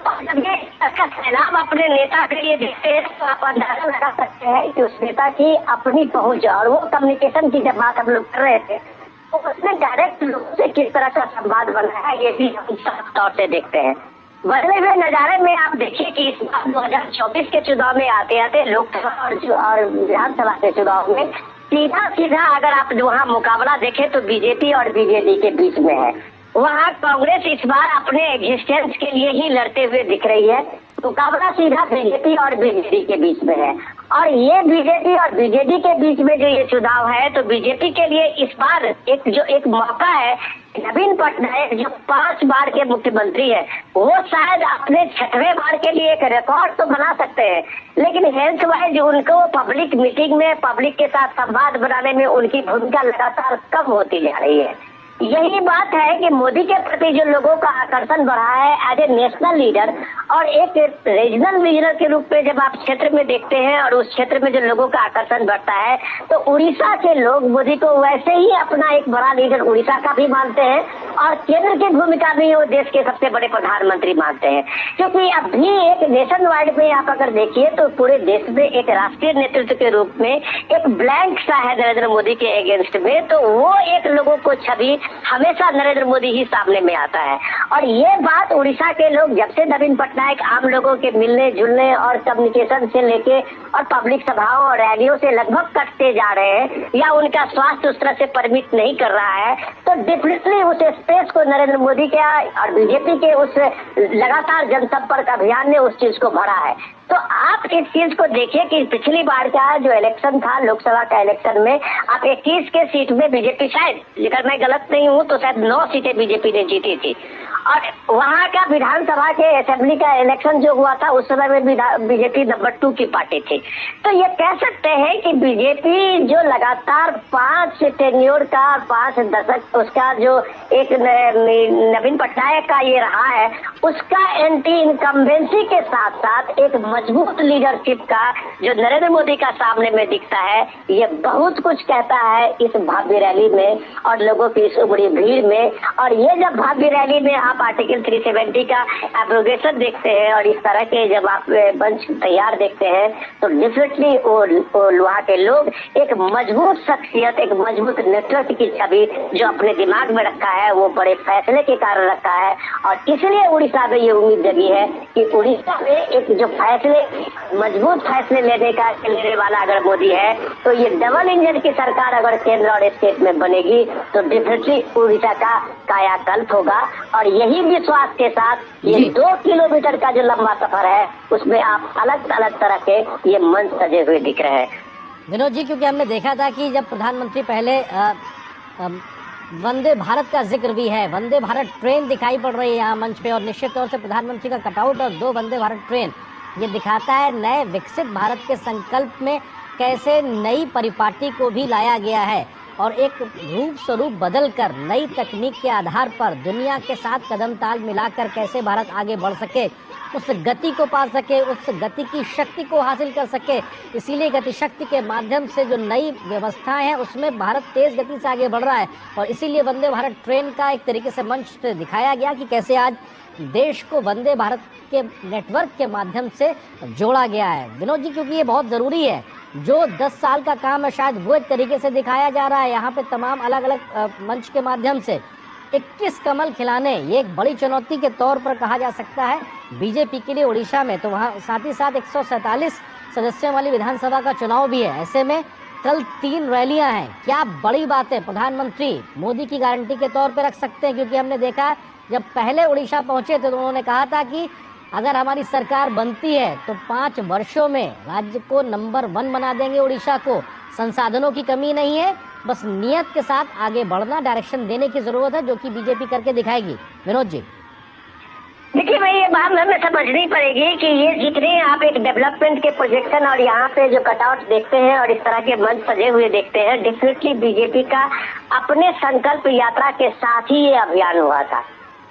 और जब ये इसका सैलाब अपने नेता के लिए देखते हैं तो आप अंदाजा लगा सकते हैं कि उस नेता की अपनी पहुंच, और वो कम्युनिकेशन की जब बात हम लोग कर रहे थे तो उसने डायरेक्ट लोगों से किस तरह का संवाद बनाया है, ये भी हम साफ तौर से देखते हैं। बदले हुए नजारे में आप देखिए कि इस बार 2024 के चुनाव में आते आते लोकसभा और विधानसभा के चुनाव में सीधा अगर आप वहाँ मुकाबला देखें तो बीजेपी और बीजेडी के बीच में है। वहाँ कांग्रेस इस बार अपने एग्जिस्टेंस के लिए ही लड़ते हुए दिख रही है। मुकाबला सीधा बीजेपी और बीजेडी के बीच में है, और ये बीजेपी और बीजेडी के बीच में जो ये चुनाव है तो बीजेपी के लिए इस बार एक मौका है। नवीन पटनायक जो 5 बार के मुख्यमंत्री है, वो शायद अपने 6वें बार के लिए एक रिकॉर्ड तो बना सकते हैं, लेकिन हेल्थ वाइज उनको पब्लिक मीटिंग में पब्लिक के साथ संवाद बनाने में उनकी भूमिका लगातार कम होती जा रही है। यही बात है कि मोदी के प्रति जो लोगों का आकर्षण बढ़ा है एज ए नेशनल लीडर और एक रीजनल लीडर के रूप में जब आप क्षेत्र में देखते हैं और उस क्षेत्र में जो लोगों का आकर्षण बढ़ता है तो उड़ीसा के लोग मोदी को वैसे ही अपना एक बड़ा लीडर उड़ीसा का भी मानते हैं और केंद्र की भूमिका भी वो देश के सबसे बड़े प्रधानमंत्री मानते हैं। क्योंकि अभी एक नेशन वाइड में आप अगर देखिए तो पूरे देश में एक राष्ट्रीय नेतृत्व के रूप में एक ब्लैंक सा है नरेंद्र मोदी के अगेंस्ट में, तो वो एक लोगों को छवि हमेशा नरेंद्र मोदी ही सामने में आता है। और ये बात उड़ीसा के लोग जब से नवीन पटनायक आम लोगों के मिलने जुलने और कम्युनिकेशन से लेके और पब्लिक सभाओं और रैलियों से लगभग कटते जा रहे हैं या उनका स्वास्थ्य उस तरह से परमिट नहीं कर रहा है, तो डेफिनेटली उस स्पेस को नरेंद्र मोदी के और बीजेपी के उस लगातार जनसंपर्क अभियान ने उस चीज को भरा है। तो आप इस चीज को देखिए कि पिछली बार का जो इलेक्शन था लोकसभा का इलेक्शन में आप 21 के सीट में बीजेपी शायद, अगर मैं गलत नहीं हूँ तो शायद 9 सीटें बीजेपी ने जीती थी। और वहाँ का विधानसभा के असेंबली का इलेक्शन जो हुआ था उस समय में बीजेपी नंबर 2 की पार्टी थी। तो ये कह सकते हैं कि बीजेपी जो लगातार 5 टेन्योर का 5 दशक उसका जो एक नवीन पटनायक का ये रहा है उसका एंटी इनकम्बेंसी के साथ साथ एक मजबूत लीडरशिप का जो नरेंद्र मोदी का सामने में दिखता है, ये बहुत कुछ कहता है इस भव्य रैली में और लोगों की इस बड़ी भीड़ में। और ये जब भव्य रैली में आप आर्टिकल 370 का एब्रोगेशन देखते हैं और इस तरह के जब आप मंच तैयार देखते हैं तो डेफिनेटली वो वहाँ के लोग एक मजबूत शख्सियत, एक मजबूत नेतृत्व की छवि जो अपने दिमाग में रखा है वो बड़े फैसले के कारण रखा है। और इसलिए उड़ीसा में ये उम्मीद जगी है कि उड़ीसा में एक जो फैसले मजबूत फैसले लेने वाला अगर मोदी है तो ये डबल इंजन की सरकार अगर केंद्र और स्टेट में बनेगी तो डेफिनेटली उड़ीसा का कायाकल्प होगा। और यही विश्वास के साथ ये 2 किलोमीटर का जो लंबा सफर है उसमें आप अलग अलग तरह के ये मंच सजे हुए दिख रहे हैं। विनोद जी, क्योंकि हमने देखा था कि जब प्रधानमंत्री पहले वंदे भारत का जिक्र भी है, वंदे भारत ट्रेन दिखाई पड़ रही है यहाँ मंच पे और निश्चित तौर से प्रधानमंत्री का कटआउट और 2 वंदे भारत ट्रेन, ये दिखाता है नए विकसित भारत के संकल्प में कैसे नई परिपाटी को भी लाया गया है और एक रूप स्वरूप बदलकर नई तकनीक के आधार पर दुनिया के साथ कदम ताल मिलाकर कैसे भारत आगे बढ़ सके, उस गति को पा सके, उस गति की शक्ति को हासिल कर सके। इसीलिए गति शक्ति के माध्यम से जो नई व्यवस्थाएं हैं उसमें भारत तेज गति से आगे बढ़ रहा है और इसीलिए वंदे भारत ट्रेन का एक तरीके से मंच पे दिखाया गया कि कैसे आज देश को वंदे भारत के नेटवर्क के माध्यम से जोड़ा गया है। विनोद जी, क्योंकि ये बहुत ज़रूरी है जो 10 साल का काम है शायद वो एक तरीके से दिखाया जा रहा है। यहाँ पे तमाम अलग अलग मंच के माध्यम से 21 कमल खिलाने, ये एक बड़ी चुनौती के तौर पर कहा जा सकता है बीजेपी के लिए उड़ीसा में। तो वहाँ साथ ही साथ 147 सदस्यों वाली विधानसभा का चुनाव भी है। ऐसे में कल 3 रैलियां हैं। क्या बड़ी बात है प्रधानमंत्री मोदी की गारंटी के तौर पर रख सकते हैं? क्योंकि हमने देखा जब पहले उड़ीसा पहुंचे थे तो उन्होंने कहा था कि अगर हमारी सरकार बनती है तो 5 वर्षों में राज्य को नंबर 1 बना देंगे। उड़ीसा को संसाधनों की कमी नहीं है, बस नियत के साथ आगे बढ़ना, डायरेक्शन देने की जरूरत है, जो कि बीजेपी करके दिखाएगी। विनोद जी, देखिए भाई, ये बात हमें समझनी पड़ेगी कि ये जितने आप एक डेवलपमेंट के प्रोजेक्शन और यहाँ पे जो कटआउट देखते हैं और इस तरह के मंच सजे हुए देखते हैं, डेफिनेटली बीजेपी का अपने संकल्प यात्रा के साथ ही ये अभियान हुआ था।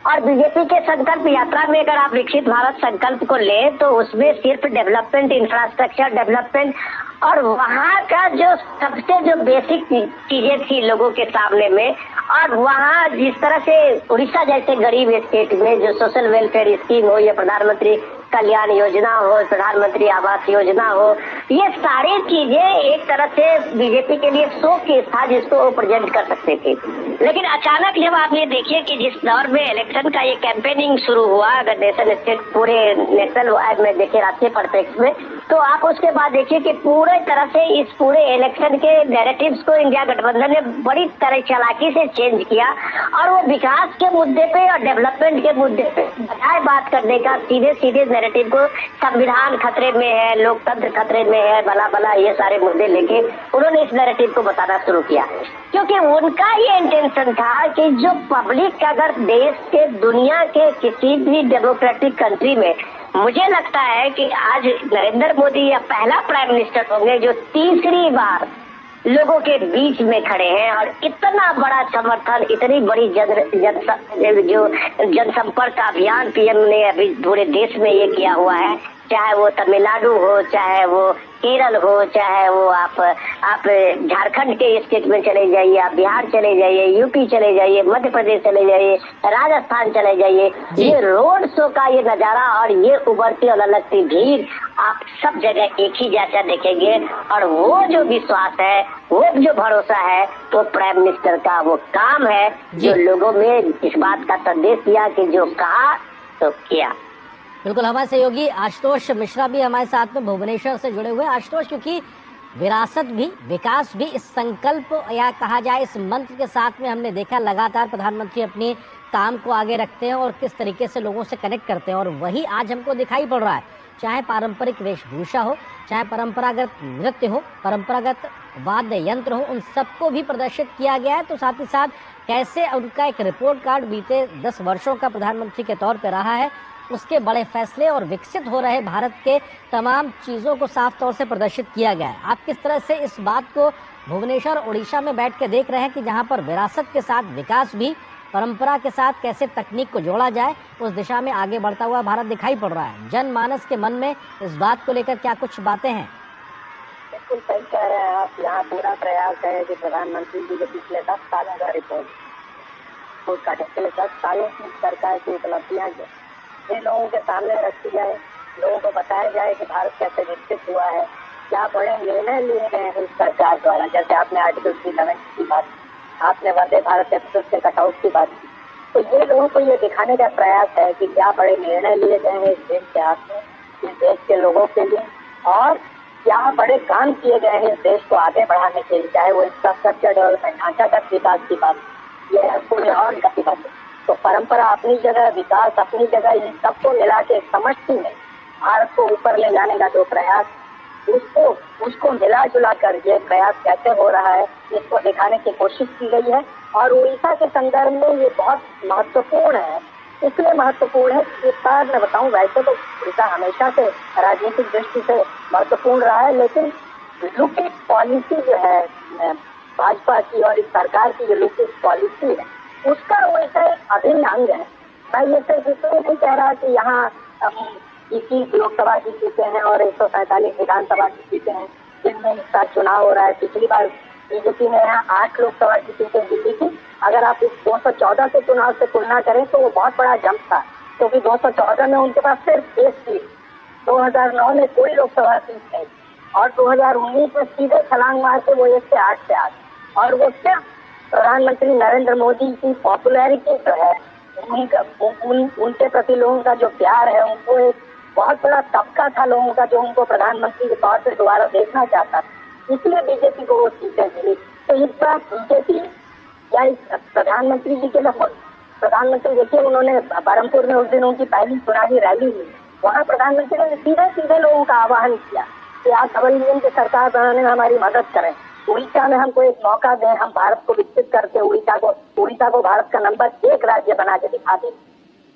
और बीजेपी के संकल्प यात्रा में अगर आप विकसित भारत संकल्प को ले तो उसमें सिर्फ डेवलपमेंट, इंफ्रास्ट्रक्चर डेवलपमेंट और वहाँ का जो सबसे जो बेसिक चीजें थी लोगों के सामने में, और वहाँ जिस तरह से उड़ीसा जैसे गरीब स्टेट में जो सोशल वेलफेयर स्कीम हो या प्रधानमंत्री कल्याण योजना हो, प्रधानमंत्री आवास योजना हो, ये सारी चीजें एक तरह से बीजेपी के लिए शो केस था जिसको वो प्रेजेंट कर सकते थे। लेकिन अचानक जब आप ये देखिए कि जिस दौर में इलेक्शन का ये कैंपेनिंग शुरू हुआ, अगर नेशनल स्टेट पूरे नेशनल वाइड में देखे राष्ट्रीय परिप्रेक्ष्य में, तो आप उसके बाद देखिए कि पूरे तरह से इस पूरे इलेक्शन के नैरेटिव्स को इंडिया गठबंधन ने बड़ी तरह चालाकी से चेंज किया और वो विकास के मुद्दे पे और डेवलपमेंट के मुद्दे पे बजाय बात करने का सीधे सीधे नैरेटिव को संविधान खतरे में है, लोकतंत्र खतरे में है, भला भला ये सारे मुद्दे लेके उन्होंने इस नैरेटिव को बताना शुरू किया। क्योंकि उनका ये इंटेंशन था कि जो पब्लिक अगर देश के दुनिया के किसी भी डेमोक्रेटिक कंट्री में, मुझे लगता है कि आज नरेंद्र मोदी या पहला प्राइम मिनिस्टर होंगे जो तीसरी बार लोगों के बीच में खड़े हैं और इतना बड़ा समर्थन, इतनी बड़ी जो जनसंपर्क का अभियान पीएम ने अभी पूरे देश में ये किया हुआ है, चाहे वो तमिलनाडु हो, चाहे वो केरल हो, चाहे वो आप झारखंड के स्टेट में चले जाइए, आप बिहार चले जाइए, यूपी चले जाइए, मध्य प्रदेश चले जाइए, राजस्थान चले जाइए, ये रोड शो का ये नजारा और ये उभरती और ललकती भीड़ आप सब जगह एक ही जैसा देखेंगे। और वो जो विश्वास है, वो जो भरोसा है, वो प्राइम मिनिस्टर का वो काम है जो लोगों में इस बात का संदेश दिया कि जो कहा तो किया। बिल्कुल, हमारे सहयोगी आशुतोष मिश्रा भी हमारे साथ में भुवनेश्वर से जुड़े हुए। आशुतोष, क्योंकि विरासत भी, विकास भी इस संकल्प या कहा जाए इस मंत्र के साथ में हमने देखा लगातार प्रधानमंत्री अपने काम को आगे रखते हैं और किस तरीके से लोगों से कनेक्ट करते हैं, और वही आज हमको दिखाई पड़ रहा है। चाहे पारंपरिक वेशभूषा हो, चाहे परंपरागत नृत्य हो, परंपरागत वाद्य यंत्र हो, उन सबको भी प्रदर्शित किया गया है। तो साथ ही साथ कैसे उनका एक रिपोर्ट कार्ड बीते 10 वर्षों का प्रधानमंत्री के तौर पर रहा है, उसके बड़े फैसले और विकसित हो रहे भारत के तमाम चीज़ों को साफ तौर से प्रदर्शित किया गया है। आप किस तरह से इस बात को भुवनेश्वर उड़ीसा में बैठ के देख रहे हैं कि जहां पर विरासत के साथ विकास भी, परंपरा के साथ कैसे तकनीक को जोड़ा जाए, उस दिशा में आगे बढ़ता हुआ भारत दिखाई पड़ रहा है। जनमानस के मन में इस बात को लेकर क्या कुछ बातें हैं? बिल्कुल सही कह रहे हैं आप। यहाँ पूरा प्रयास है कि प्रधानमंत्री जी के पिछले 10 सालों का रिपोर्ट, उसका पिछले 10 सालों की सरकार की उपलब्धियाँ ये लोगों के सामने रखी जाए, लोगों को बताया जाए कि भारत कैसे विकसित हुआ है, क्या बड़े निर्णय लिए गए हैं इस सरकार द्वारा। जैसे आपने आर्टिकल 3 की बात, आपने वंदे भारत एक्सप्रेस के कटआउट की बात की, तो ये लोगों को ये दिखाने का प्रयास है कि क्या बड़े निर्णय लिए गए हैं इस देश के हाथ में, इस देश के लोगों के लिए, और क्या बड़े काम किए गए हैं इस देश को आगे बढ़ाने के लिए, चाहे वो इंफ्रास्ट्रक्चर डेवलपमेंट, ढांचागत विकास की बात, ये पूरे और की बात। तो परंपरा अपनी जगह, विकास अपनी जगह, इन सबको मिला के समष्टि में भारत को ऊपर ले जाने का जो प्रयास, उसको मिला जुला कर ये प्रयास कैसे हो रहा है, इसको दिखाने की कोशिश की गई है। और उड़ीसा के संदर्भ में ये बहुत महत्वपूर्ण है। इसलिए महत्वपूर्ण है कि इस बार मैं बताऊं, वैसे तो उड़ीसा हमेशा से राजनीतिक दृष्टि से महत्वपूर्ण रहा है, लेकिन लुकिंग पॉलिसी जो है भाजपा की और इस सरकार की जो लुकिंग पॉलिसी है, उसका उड़ीसा एक अभिन्न अंग है। मैं ये सिर्फ इसलिए नहीं कह रहा कि यहाँ 21 लोकसभा की सीटें हैं और 147 विधानसभा की सीटें हैं जिनमें इस साल चुनाव हो रहा है। पिछली बार बीजेपी ने यहाँ 8 लोकसभा की सीटें जीती थी। अगर आप इस 214 के चुनाव से तुलना करें तो वो बहुत बड़ा जंप था, क्योंकि 214 में उनके पास सिर्फ 1 सीट, 2009 में कोई लोकसभा सीट नहीं। और 2019 में सीधे छलांग मार के वो 1 से 8 पे आ गए। और वो सिर्फ प्रधानमंत्री नरेंद्र मोदी की पॉपुलैरिटी जो है, उनके प्रति लोगों का जो प्यार है, उनको एक बहुत बड़ा तबका था लोगों का जो उनको प्रधानमंत्री के तौर पर दोबारा देखना चाहता था, इसलिए बीजेपी को वो सीटें मिली। तो इस बार बीजेपी या इस प्रधानमंत्री जी के लिए, प्रधानमंत्री देखिए उन्होंने बरमपुर में उस दिन उनकी पहली चुनावी रैली हुई, वहाँ प्रधानमंत्री ने सीधे सीधे लोगों का आह्वान किया कि आप डबल इंजन की सरकार बनाने में हमारी मदद करें, उड़ीसा में हमको एक मौका दें, हम भारत को विकसित करके उड़ीसा को भारत का नंबर 1 राज्य बना के दिखा दें।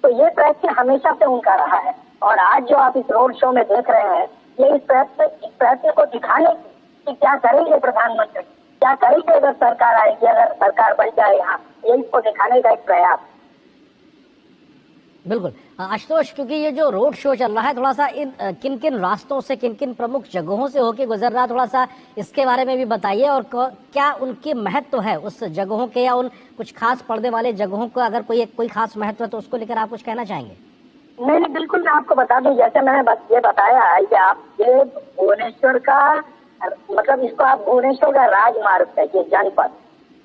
तो ये प्रयत्न हमेशा से उनका रहा है। और आज जो आप इस रोड शो में देख रहे हैं, ये इस प्रयत्न को दिखाने कि क्या करेंगे प्रधानमंत्री, क्या करेंगे अगर सरकार आएगी, अगर सरकार बन जाए यहाँ, ये इसको दिखाने का एक प्रयास। बिल्कुल आशुतोष, क्योंकि ये जो रोड शो चल रहा है थोड़ा सा किन किन रास्तों से, किन किन प्रमुख जगहों से होके गुजर रहा है, थोड़ा सा इसके बारे में भी बताइए। और क्या उनके महत्व है उस जगहों के, या उन कुछ खास पड़ने वाले जगहों को अगर कोई खास महत्व है तो उसको लेकर आप कुछ कहना चाहेंगे? नहीं, बिल्कुल मैं आपको बता दूं, जैसे मैंने ये बताया है कि आप ये भुवनेश्वर का, मतलब इसको आप भुवनेश्वर का राजमार्ग है, ये जनपद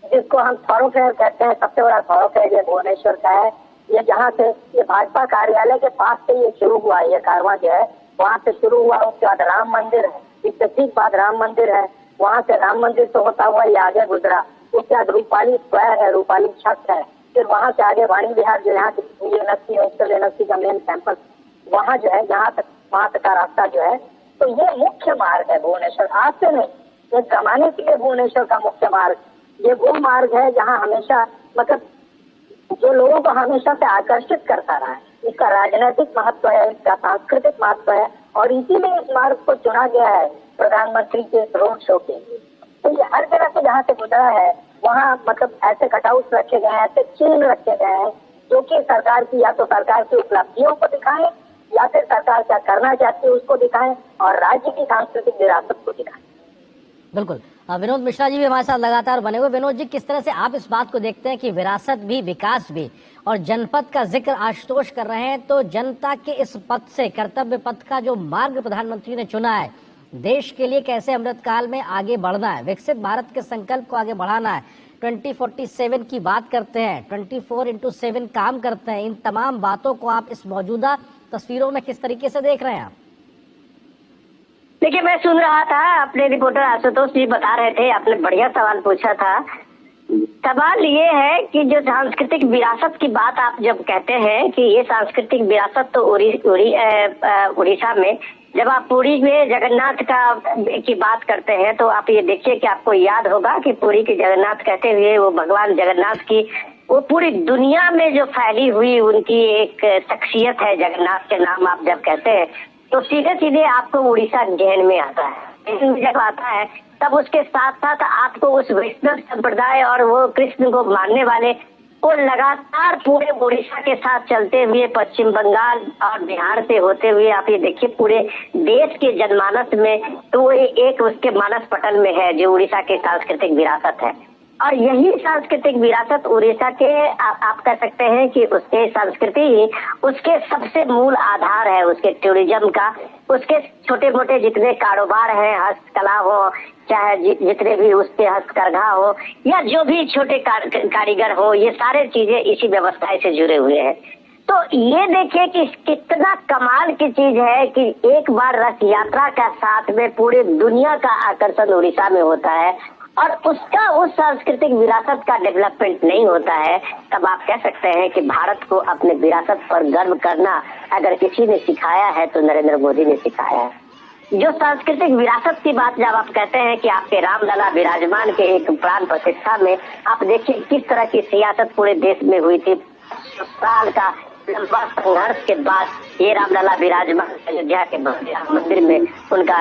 जिसको हम थॉरोफेयर कहते हैं, सबसे बड़ा थॉरोफेयर ये भुवनेश्वर का है। ये जहाँ से ये भाजपा कार्यालय के पास से ये शुरू हुआ, ये कारवां जो है वहाँ से शुरू हुआ। उसके बाद राम मंदिर है, इससे ठीक बाद राम मंदिर है, वहाँ से राम मंदिर से होता हुआ ये आगे गुजरा। उसके बाद रूपाली स्क्वायर है, रूपाली छत है, फिर वहाँ से आगे वाणी विहार जो यहाँ यूनिवर्सिटी हॉस्टल यूनिवर्सिटी का मेन कैंपस, वहाँ जो है यहाँ तक, वहाँ तक का रास्ता जो है। तो ये मुख्य मार्ग है भुवनेश्वर, आज से नहीं, ये जमाने के लिए भुवनेश्वर का मुख्य मार्ग, ये वो मार्ग है जहाँ हमेशा, मतलब जो लोगों को हमेशा से आकर्षित करता रहा है। इसका राजनीतिक महत्व है, इसका सांस्कृतिक महत्व है, और इसीलिए इस मार्ग को चुना गया है प्रधानमंत्री के रोड शो के लिए। तो ये हर जगह से जहाँ से गुजरा है वहाँ मतलब ऐसे कटआउट रखे गए हैं, ऐसे चिन्ह रखे गए हैं जो कि सरकार की, या तो सरकार की उपलब्धियों को दिखाएं, या फिर सरकार क्या करना चाहती है उसको दिखाएं, और राज्य की सांस्कृतिक विरासत को दिखाएं। बिल्कुल, विनोद मिश्रा जी भी हमारे साथ लगातार बने हुए। विनोद जी, किस तरह से आप इस बात को देखते हैं कि विरासत भी, विकास भी और जनपद का जिक्र आशुतोष कर रहे हैं, तो जनता के इस पथ से, कर्तव्य पथ का जो मार्ग प्रधानमंत्री ने चुना है, देश के लिए कैसे अमृतकाल में आगे बढ़ना है, विकसित भारत के संकल्प को आगे बढ़ाना है, 2047 की बात करते हैं, 24/7 काम करते हैं, इन तमाम बातों को आप इस मौजूदा तस्वीरों में किस तरीके से देख रहे हैं आप? देखिए, मैं सुन रहा था, अपने रिपोर्टर आशुतोष जी बता रहे थे, आपने बढ़िया सवाल पूछा था। सवाल ये है कि जो सांस्कृतिक विरासत की बात आप जब कहते हैं कि ये सांस्कृतिक विरासत तो उड़ीसा में, जब आप पुरी में जगन्नाथ की बात करते हैं तो आप ये देखिए कि आपको याद होगा कि पुरी के जगन्नाथ कहते हुए वो भगवान जगन्नाथ की वो पूरी दुनिया में जो फैली हुई उनकी एक शख्सियत है, जगन्नाथ के नाम आप जब कहते हैं तो सीधे सीधे आपको उड़ीसा जहन में आता है। जब आता है तब उसके साथ साथ आपको उस वैष्णव संप्रदाय और वो कृष्ण को मानने वाले को लगातार पूरे उड़ीसा के साथ चलते हुए पश्चिम बंगाल और बिहार से होते हुए आप ये देखिए पूरे देश के जनमानस में तो वो एक उसके मानस पटल में है जो उड़ीसा के सांस्कृतिक विरासत है। और यही सांस्कृतिक विरासत उड़ीसा के आप कह सकते हैं कि उसके संस्कृति उसके सबसे मूल आधार है, उसके टूरिज्म का, उसके छोटे मोटे जितने कारोबार हैं, हस्तकला हो चाहे जितने भी उसके हस्तकरघा हो या जो भी छोटे कारीगर हो, ये सारे चीजें इसी व्यवस्था से जुड़े हुए हैं। तो ये देखिए कि कितना कमाल की चीज है कि एक बार रथ यात्रा का साथ में पूरे दुनिया का आकर्षण उड़ीसा में होता है और उसका उस सांस्कृतिक विरासत का डेवलपमेंट नहीं होता है, तब आप कह सकते हैं कि भारत को अपने विरासत पर गर्व करना अगर किसी ने सिखाया है तो नरेंद्र मोदी ने सिखाया है। जो सांस्कृतिक विरासत की बात जब आप कहते हैं कि आपके रामलला विराजमान के एक प्राण प्रतिष्ठा में आप देखिए किस तरह की सियासत पूरे देश में हुई थी। साल का लंबा संघर्ष के बाद ये रामलला विराजमान अयोध्या के मंदिर में उनका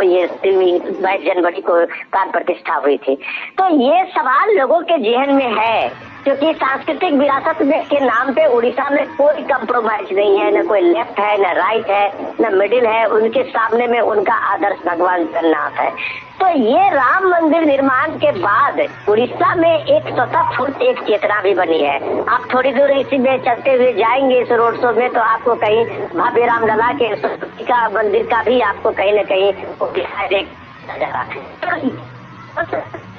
ये 22 जनवरी को प्राण प्रतिष्ठा हुई थी। तो ये सवाल लोगों के जहन में है क्योंकि सांस्कृतिक विरासत में के नाम पे उड़ीसा में कोई कंप्रोमाइज नहीं है, न कोई लेफ्ट है, न राइट है, न मिडिल है। उनके सामने में उनका आदर्श भगवान जगन्नाथ है। तो ये राम मंदिर निर्माण के बाद उड़ीसा में एक स्वतः स्फूर्त एक चेतना भी बनी है। आप थोड़ी दूर इसी में चलते हुए जाएंगे इस रोड शो में, तो आपको कहीं भव्य रामलला के का मंदिर का भी आपको कहीं न कहीं दिखाई देगा।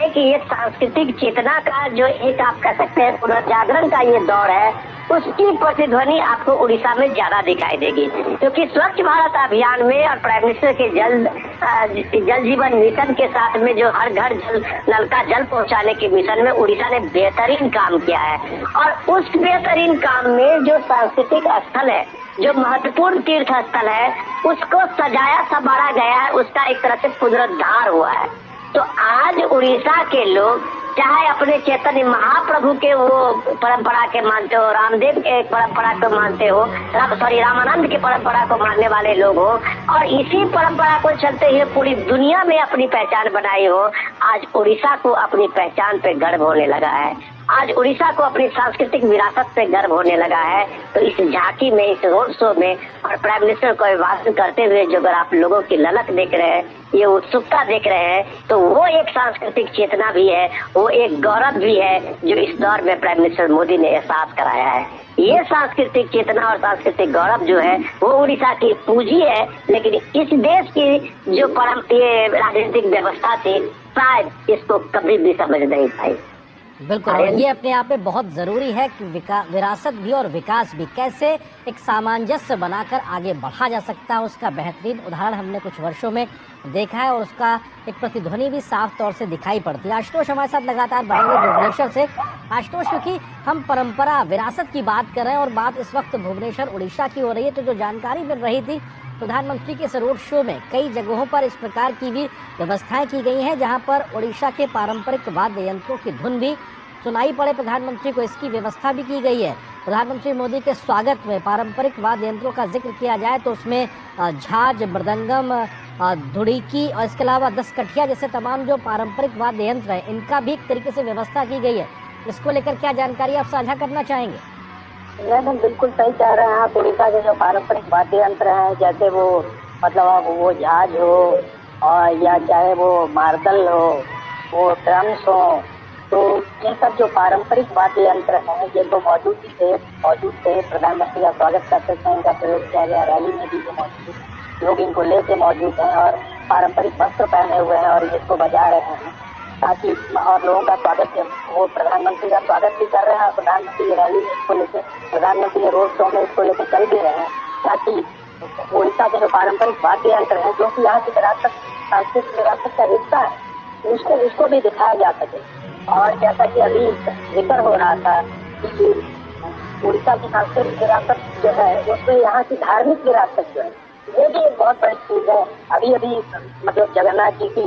कि ये सांस्कृतिक चेतना का जो एक आप कह सकते हैं पुनर्जागरण का ये दौर है, उसकी प्रतिध्वनि आपको उड़ीसा में ज्यादा दिखाई देगी। क्योंकि स्वच्छ भारत अभियान में और प्राइम मिनिस्टर के जल जीवन मिशन के साथ में जो हर घर नल का जल पहुंचाने के मिशन में उड़ीसा ने बेहतरीन काम किया है। और उस बेहतरीन काम में जो सांस्कृतिक स्थल है, जो महत्वपूर्ण तीर्थ स्थल है, उसको सजाया संवारा गया है, उसका एक तरह से पुनरुद्धार हुआ है। तो आज उड़ीसा के लोग चाहे अपने चैतन्य महाप्रभु के वो परंपरा के मानते हो, रामदेव के परंपरा को मानते हो, रामानंद की परंपरा को मानने वाले लोग हो, और इसी परंपरा को चलते हुए पूरी दुनिया में अपनी पहचान बनाई हो, आज उड़ीसा को अपनी पहचान पे गर्व होने लगा है। आज उड़ीसा को अपनी सांस्कृतिक विरासत पे गर्व होने लगा है। तो इस झांकी में, इस रोड शो में और प्राइम मिनिस्टर को अभिभाषण करते हुए जो अगर आप लोगों की ललक देख रहे हैं, ये उत्सुकता देख रहे हैं, तो वो एक सांस्कृतिक चेतना भी है, वो एक गौरव भी है जो इस दौर में प्राइम मिनिस्टर मोदी ने एहसास कराया है। ये सांस्कृतिक चेतना और सांस्कृतिक गौरव जो है वो उड़ीसा की पूंजी है। लेकिन इस देश की जो ये राजनीतिक व्यवस्था थी, शायद इसको कभी भी समझ नहीं पाई। बिल्कुल, और ये अपने आप में बहुत जरूरी है कि विरासत भी और विकास भी कैसे एक सामंजस्य बनाकर आगे बढ़ा जा सकता है, उसका बेहतरीन उदाहरण हमने कुछ वर्षों में देखा है और उसका एक प्रतिध्वनि भी साफ तौर से दिखाई पड़ती है। आशुतोष हमारे साथ लगातार बनेंगे भुवनेश्वर से। आशुतोष, क्योंकि हम परंपरा विरासत की बात कर रहे हैं और बात इस वक्त भुवनेश्वर उड़ीसा की हो रही है, तो जो जानकारी मिल रही थी प्रधानमंत्री के इस रोड शो में कई जगहों पर इस प्रकार की भी व्यवस्थाएं की गई हैं जहां पर उड़ीसा के पारंपरिक वाद्य यंत्रों की धुन भी सुनाई पड़े प्रधानमंत्री को, इसकी व्यवस्था भी की गई है। प्रधानमंत्री मोदी के स्वागत में पारंपरिक वाद्य यंत्रों का जिक्र किया जाए तो उसमें झांझ, मृदंगम, धुड़ीकी और इसके अलावा दसकठिया जैसे तमाम जो पारंपरिक वाद्य यंत्र हैं, इनका भी एक तरीके से व्यवस्था की गई है। इसको लेकर क्या जानकारी आप साझा करना चाहेंगे? मैडम बिल्कुल सही कह रहे हैं आप। उड़ीसा के जो पारंपरिक वाद्य यंत्र हैं, जैसे वो मतलब वो झांझ हो और या चाहे वो मार्दल हो, वो ड्रम्स हो, तो ये सब जो पारंपरिक वाद्य यंत्र हैं ये तो मौजूद थे। प्रधानमंत्री का स्वागत करते थे, इनका प्रयोग किया गया, रैली में भी मौजूद लोग इनको लेके मौजूद हैं और पारंपरिक वस्त्र पहने हुए हैं और इसको बजा रहे हैं ताकि और लोगों का स्वागत, वो प्रधानमंत्री का स्वागत भी कर रहे हैं। प्रधानमंत्री की रैली में इसको लेकर, प्रधानमंत्री रोड शो में इसको लेकर चल भी रहे हैं ताकि उड़ीसा के जो पारंपरिक वाद्य यंत्र है जो कि यहाँ की विरासत, सांस्कृतिक विरासत का हिस्सा है, उसको भी दिखाया जा सके। और जैसा कि अभी जिक्र हो रहा था कि उड़ीसा की सांस्कृतिक विरासत जो है उसमें यहाँ की धार्मिक विरासत जो है ये भी एक बहुत बड़ी चीज है। अभी मतलब जगन्नाथ जी की,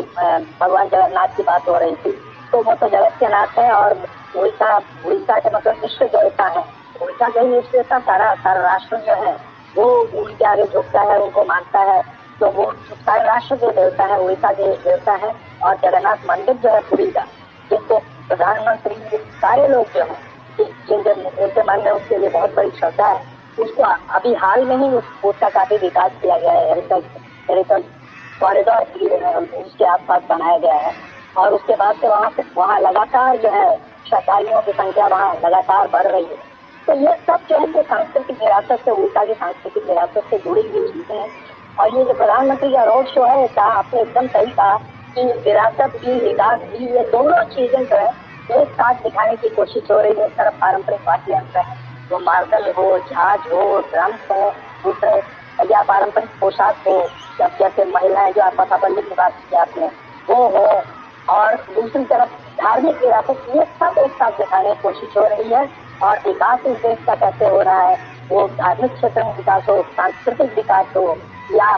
भगवान जगन्नाथ की बात हो रही थी, तो वो तो जगत के नाथ है और उड़ीसा के मतलब विश्व देवता है। उड़ीसा के ही विश्व देवता सारा राष्ट्र जो है वो उनके आगे झुकता है, उनको मानता है। तो वो सारे राष्ट्र के देवता है, उड़ीसा के देवता है। और जगन्नाथ मंदिर जो है पुरी का, जिसको प्रधानमंत्री सारे लोग जो है जिनके मन में उसके लिए बहुत बड़ी श्रद्धा है, उसको अभी हाल में ही उसका काफी विकास किया गया है। हेरिटेज कॉरिडोर उसके आसपास बनाया गया है और उसके बाद से वहाँ लगातार जो है श्रद्धालुओं की संख्या वहाँ लगातार बढ़ रही है। तो ये सब जो है सांस्कृतिक विरासत से, उड़ीसा की सांस्कृतिक विरासत से जुड़ी हुई चीजें हैं। और ये जो प्रधानमंत्री का रोड शो है, कहा आपने एकदम सही कहा कि विरासत भी, विकास भी, ये दोनों चीजें जो है एक साथ दिखाने की कोशिश हो रही है। एक तरफ पारंपरिक वाद्य यंत्र है, वो मार्दल हो, झांझ हो, ड्रम्स हो, दूसरे या पारंपरिक पोशाक हो, जब जैसे महिलाएं जो आप बंदी की बात की आपने, वो हो, और दूसरी तरफ धार्मिक विरासत, ये सब एक साथ दिखाने की कोशिश हो रही है। और विकास इस देश का कैसे हो रहा है, वो धार्मिक क्षेत्र में विकास हो, सांस्कृतिक विकास हो या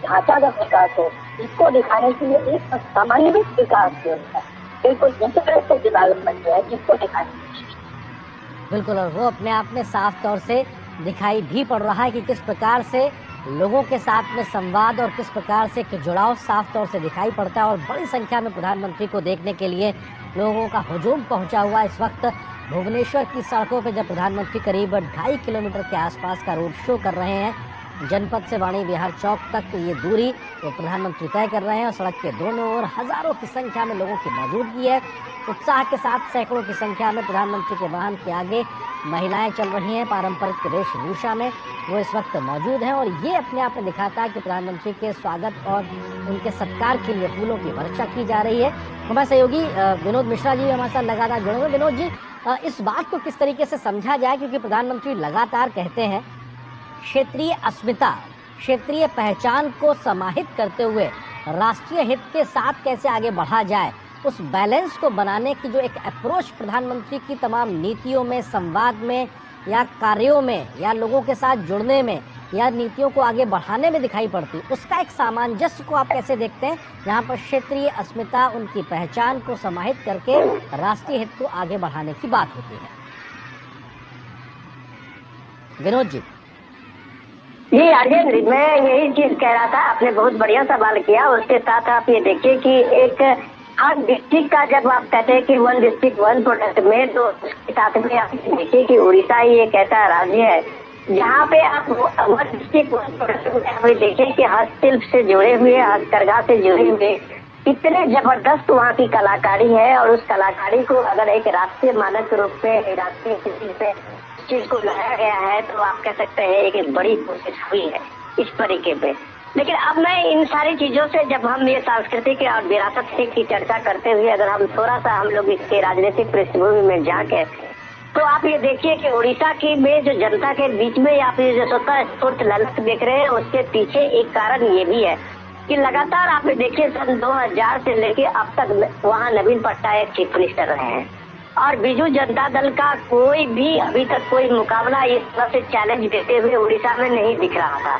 ढांचागत विकास हो, इसको दिखाने के लिए एक समन्वित विकास जो है, बिल्कुल इंटीग्रेटेड डेवलपमेंट जो है, जिसको दिखाने की कोशिश। बिल्कुल, और वो अपने आप में साफ तौर से दिखाई भी पड़ रहा है कि किस प्रकार से लोगों के साथ में संवाद और किस प्रकार से एक जुड़ाव साफ तौर से दिखाई पड़ता है और बड़ी संख्या में प्रधानमंत्री को देखने के लिए लोगों का हुजूम पहुंचा हुआ इस वक्त भुवनेश्वर की सड़कों पर, जब प्रधानमंत्री करीब 2.5 किलोमीटर के आसपास का रोड शो कर रहे हैं। जनपद से वाणी विहार चौक तक ये दूरी वो प्रधानमंत्री तय कर रहे हैं और सड़क के दोनों ओर हजारों की संख्या में लोगों की मौजूदगी है। उत्साह के साथ सैकड़ों की संख्या में प्रधानमंत्री के वाहन के आगे महिलाएं चल रही हैं पारंपरिक वेशभूषा में, वो इस वक्त मौजूद हैं और ये अपने आप में दिखाता है कि प्रधानमंत्री के स्वागत और उनके सत्कार के लिए फूलों की वर्षा की जा रही है। हमारे सहयोगी विनोद मिश्रा जी हमारे साथ लगातार जुड़े हुए। विनोद जी, इस बात को किस तरीके से समझा जाए, क्योंकि प्रधानमंत्री लगातार कहते हैं क्षेत्रीय अस्मिता, क्षेत्रीय पहचान को समाहित करते हुए राष्ट्रीय हित के साथ कैसे आगे बढ़ा जाए, उस बैलेंस को बनाने की जो एक अप्रोच प्रधानमंत्री की तमाम नीतियों में, संवाद में या कार्यों में या लोगों के साथ जुड़ने में या नीतियों को आगे बढ़ाने में दिखाई पड़ती, उसका एक सामंजस्य को आप कैसे देखते हैं, जहां पर क्षेत्रीय अस्मिता, उनकी पहचान को समाहित करके राष्ट्रीय हित को आगे बढ़ाने की बात होती है? विनोद जी। जी राजेंद्र, मैं यही चीज कह रहा था, आपने बहुत बढ़िया सवाल किया। उसके साथ आप ये देखिए कि एक हर डिस्ट्रिक्ट का जब आप कहते हैं कि वन डिस्ट्रिक्ट वन प्रोडक्ट में, तो उसके साथ में आप देखिए कि उड़ीसा ही एक ऐसा राज्य है जहाँ पे आप वन डिस्ट्रिक्ट वन प्रोडक्ट में आप देखें कि हस्तशिल्प से जुड़े हुए, हस्तकरघा से जुड़े हुए इतने जबरदस्त वहाँ की कलाकारी है। और उस कलाकारी को अगर एक राष्ट्रीय मानक के रूप में, राष्ट्रीय किसी पे चीज को लाया गया है, तो आप कह सकते हैं एक बड़ी कोशिश हुई है इस तरीके पे। लेकिन अब मैं इन सारी चीजों से, जब हम ये सांस्कृतिक और विरासत की चर्चा करते हुए अगर हम थोड़ा सा हम लोग इसके राजनीतिक पृष्ठभूमि में जाके, तो आप ये देखिए कि उड़ीसा की में जो जनता के बीच में आप ये जो स्वतः स्फूर्त ललक देख रहे हैं, उसके पीछे एक कारण ये भी है कि लगातार आप देखिए सन 2000 से लेके अब तक वहाँ नवीन पटनायक चीफ मिनिस्टर रहे हैं और बीजू जनता दल का कोई भी अभी तक कोई मुकाबला इस तरह से चैलेंज देते हुए उड़ीसा में नहीं दिख रहा था।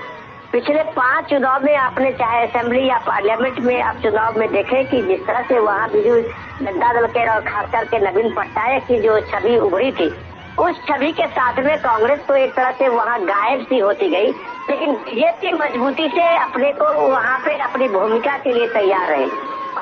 पिछले 5 चुनाव में आपने चाहे असेंबली या पार्लियामेंट में आप चुनाव में देखे कि जिस तरह से वहाँ बीजू जनता दल के और खासकर के नवीन पटनायक की जो छवि उभरी थी, उस छवि के साथ में कांग्रेस तो एक तरह से वहाँ गायब सी होती गई, लेकिन बीजेपी मजबूती से अपने को वहाँ पे अपनी भूमिका के लिए तैयार रही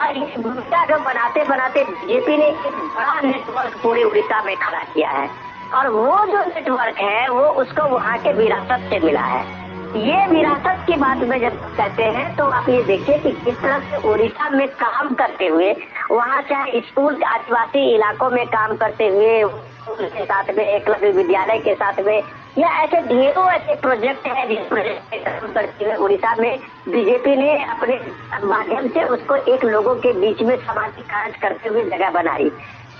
और इस भूमिका को बनाते बनाते बीजेपी ने एक बड़ा नेटवर्क पूरे उड़ीसा में खड़ा किया है और वो जो नेटवर्क है वो उसको वहाँ के विरासत से मिला है। ये विरासत की बात में जब कहते हैं तो आप ये देखिए कि किस तरह से उड़ीसा में काम करते हुए, वहाँ चाहे स्कूल आदिवासी इलाकों में काम करते हुए के साथ में, एकलव्य विद्यालय के साथ में, या ऐसे ढेरों ऐसे प्रोजेक्ट है जिस प्रोजेक्ट में काम करते हुए उड़ीसा में बीजेपी ने अपने माध्यम से उसको एक लोगों के बीच में सामाजिक कार्य करते हुए जगह बनाई।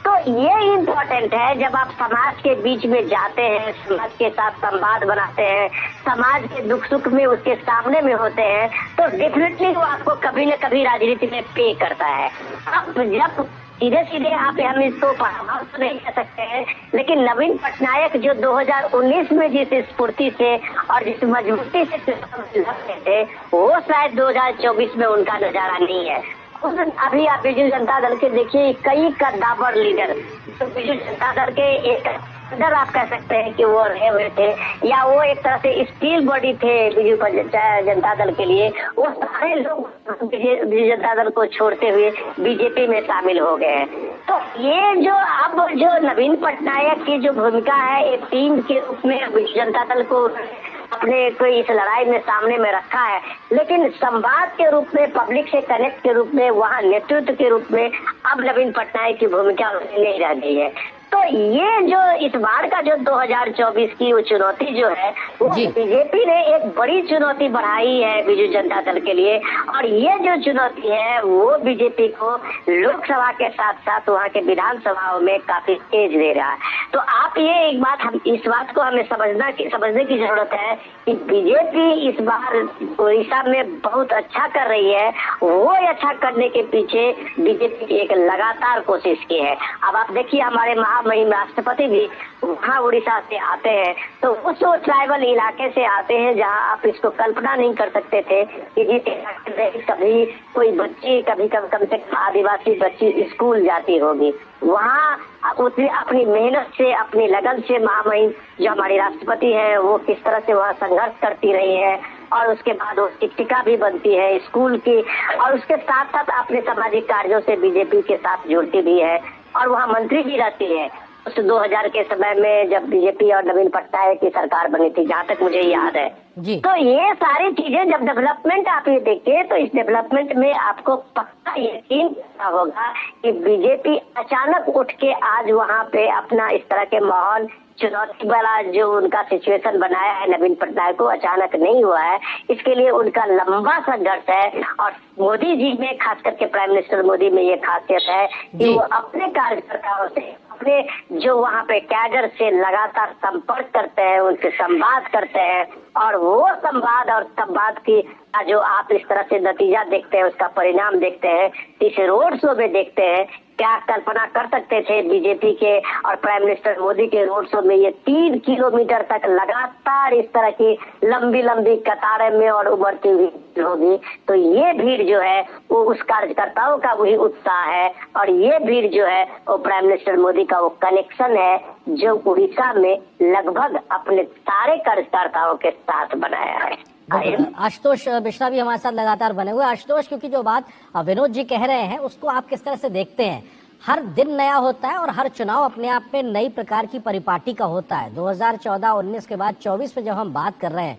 तो ये इम्पोर्टेंट है, जब आप समाज के बीच में जाते हैं, समाज के साथ संवाद बनाते हैं, समाज के दुख सुख में उसके सामने में होते हैं, तो डेफिनेटली वो आपको कभी न कभी राजनीति में पे करता है। अब जब सीधे सीधे आप हम इसको परामर्श तो नहीं कर सकते हैं, लेकिन नवीन पटनायक जो 2019 में जिस स्फूर्ति से और जिस मजबूती से लड़ते थे, वो शायद 2024 में उनका नजारा नहीं है। अभी आप बीजू जनता दल के देखिए कई कद्दावर लीडर, तो बीजू जनता दल के एक लीडर आप कह सकते हैं कि वो रहे हुए थे, या वो एक तरह से स्टील बॉडी थे बीजू जनता दल के लिए, वो सारे लोग बीजू जनता दल को छोड़ते हुए बीजेपी में शामिल हो गए हैं। तो ये जो अब जो नवीन पटनायक की जो भूमिका है, एक टीम के रूप में बीजू जनता दल को अपने कोई इस लड़ाई में सामने में रखा है, लेकिन संवाद के रूप में, पब्लिक से कनेक्ट के रूप में, वहाँ नेतृत्व के रूप में अब नवीन पटनायक की भूमिका नहीं रह गई है। तो ये जो इस बार का जो 2024 की वो चुनौती जो है, वो बीजेपी ने एक बड़ी चुनौती बढ़ाई है बीजू जनता दल के लिए, और ये जो चुनौती है वो बीजेपी को लोकसभा के साथ साथ वहाँ के विधानसभाओं में काफी तेज दे रहा है। तो आप ये एक बात, हम इस बात को हमें समझने की जरूरत है कि बीजेपी इस बार उड़ीसा में बहुत अच्छा कर रही है। वो अच्छा करने के पीछे बीजेपी की एक लगातार कोशिश की है। अब आप देखिए हमारे महामहिम राष्ट्रपति भी वहाँ उड़ीसा से आते हैं, तो उस ट्राइबल इलाके से आते हैं जहाँ आप इसको कल्पना नहीं कर सकते थे कि जिस इलाके में कभी कोई बच्ची, कभी कम से कम आदिवासी बच्ची स्कूल जाती होगी, वहाँ उसने अपनी मेहनत से, अपनी लगन से महामहिम जो हमारी राष्ट्रपति है वो किस तरह से वहाँ संघर्ष करती रही है, और उसके बाद वो शिक्षिका भी बनती है स्कूल की, और उसके साथ साथ अपने सामाजिक कार्यों से बीजेपी के साथ जुड़ती भी है और वहाँ मंत्री भी रहती है। उस 2000 के समय में जब बीजेपी और नवीन पटनायक की सरकार बनी थी, जहाँ तक मुझे याद है जी। तो ये सारी चीजें जब डेवलपमेंट आप ये देखिए तो इस डेवलपमेंट में आपको पक्का यकीन होगा कि बीजेपी अचानक उठ के आज वहाँ पे अपना इस तरह के माहौल चुनौती वाला जो उनका सिचुएशन बनाया है नवीन पटनायक को, अचानक नहीं हुआ है। इसके लिए उनका लंबा संघर्ष है और मोदी जी में, खास करके प्राइम मिनिस्टर मोदी में ये खासियत है कि वो अपने कार्यकर्ताओं से, अपने जो वहाँ पे कैडर से लगातार संपर्क करते हैं, उनसे संवाद करते हैं और वो संवाद और संवाद की जो आप इस तरह से नतीजा देखते हैं, उसका परिणाम देखते हैं, इस रोड शो में देखते हैं। क्या कल्पना कर सकते थे बीजेपी के और प्राइम मिनिस्टर मोदी के रोड शो में ये 3 किलोमीटर तक लगातार इस तरह की लंबी लंबी कतारें में और उमड़ती हुई होगी। तो ये भीड़ जो है वो उस कार्यकर्ताओं का वही उत्साह है और ये भीड़ जो है वो प्राइम मिनिस्टर मोदी का वो कनेक्शन है जो उड़ीसा में लगभग अपने सारे कार्यकर्ताओं के साथ बनाया है। आशुतोष मिश्रा भी हमारे साथ लगातार बने हुए। आशुतोष, क्योंकि जो बात विनोद जी कह रहे हैं उसको आप किस तरह से देखते हैं? हर दिन नया होता है और हर चुनाव अपने आप में नई प्रकार की परिपाटी का होता है। 2014-19 के बाद 24 में जब हम बात कर रहे हैं